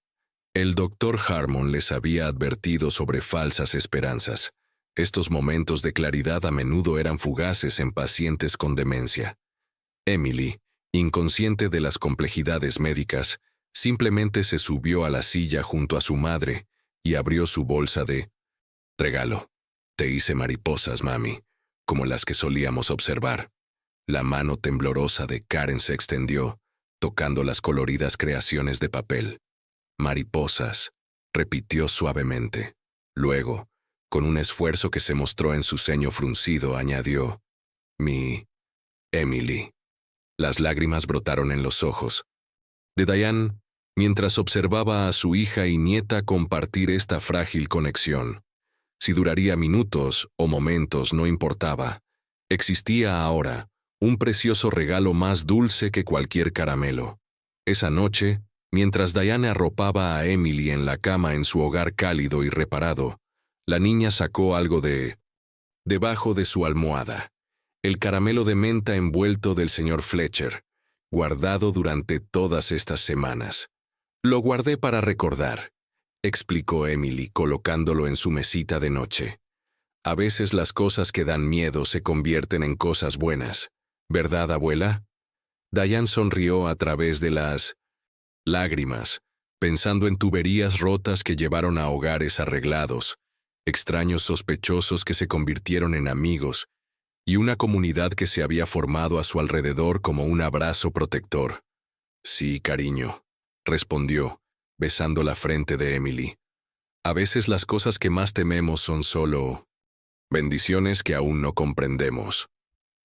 El doctor Harmon les había advertido sobre falsas esperanzas. Estos momentos de claridad a menudo eran fugaces en pacientes con demencia. Emily, inconsciente de las complejidades médicas, simplemente se subió a la silla junto a su madre y abrió su bolsa de regalo. «Te hice mariposas, mami, como las que solíamos observar». La mano temblorosa de Karen se extendió, tocando las coloridas creaciones de papel. «Mariposas», repitió suavemente. Luego, con un esfuerzo que se mostró en su ceño fruncido, añadió, mi Emily. Las lágrimas brotaron en los ojos de Diane mientras observaba a su hija y nieta compartir esta frágil conexión. Si duraría minutos o momentos no importaba. Existía ahora un precioso regalo más dulce que cualquier caramelo. Esa noche, mientras Diane arropaba a Emily en la cama en su hogar cálido y reparado, la niña sacó algo debajo de su almohada. El caramelo de menta envuelto del señor Fletcher, guardado durante todas estas semanas. Lo guardé para recordar, explicó Emily colocándolo en su mesita de noche. A veces las cosas que dan miedo se convierten en cosas buenas, ¿verdad, abuela? Diane sonrió a través de las lágrimas, pensando en tuberías rotas que llevaron a hogares arreglados, extraños sospechosos que se convirtieron en amigos, y una comunidad que se había formado a su alrededor como un abrazo protector. Sí, cariño, respondió, besando la frente de Emily. A veces las cosas que más tememos son solo bendiciones que aún no comprendemos.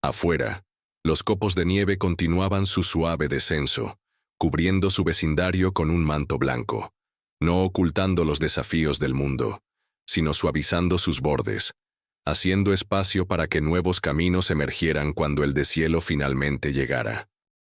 Afuera, los copos de nieve continuaban su suave descenso, cubriendo su vecindario con un manto blanco, no ocultando los desafíos del mundo, sino suavizando sus bordes, haciendo espacio para que nuevos caminos emergieran cuando el deshielo finalmente llegara.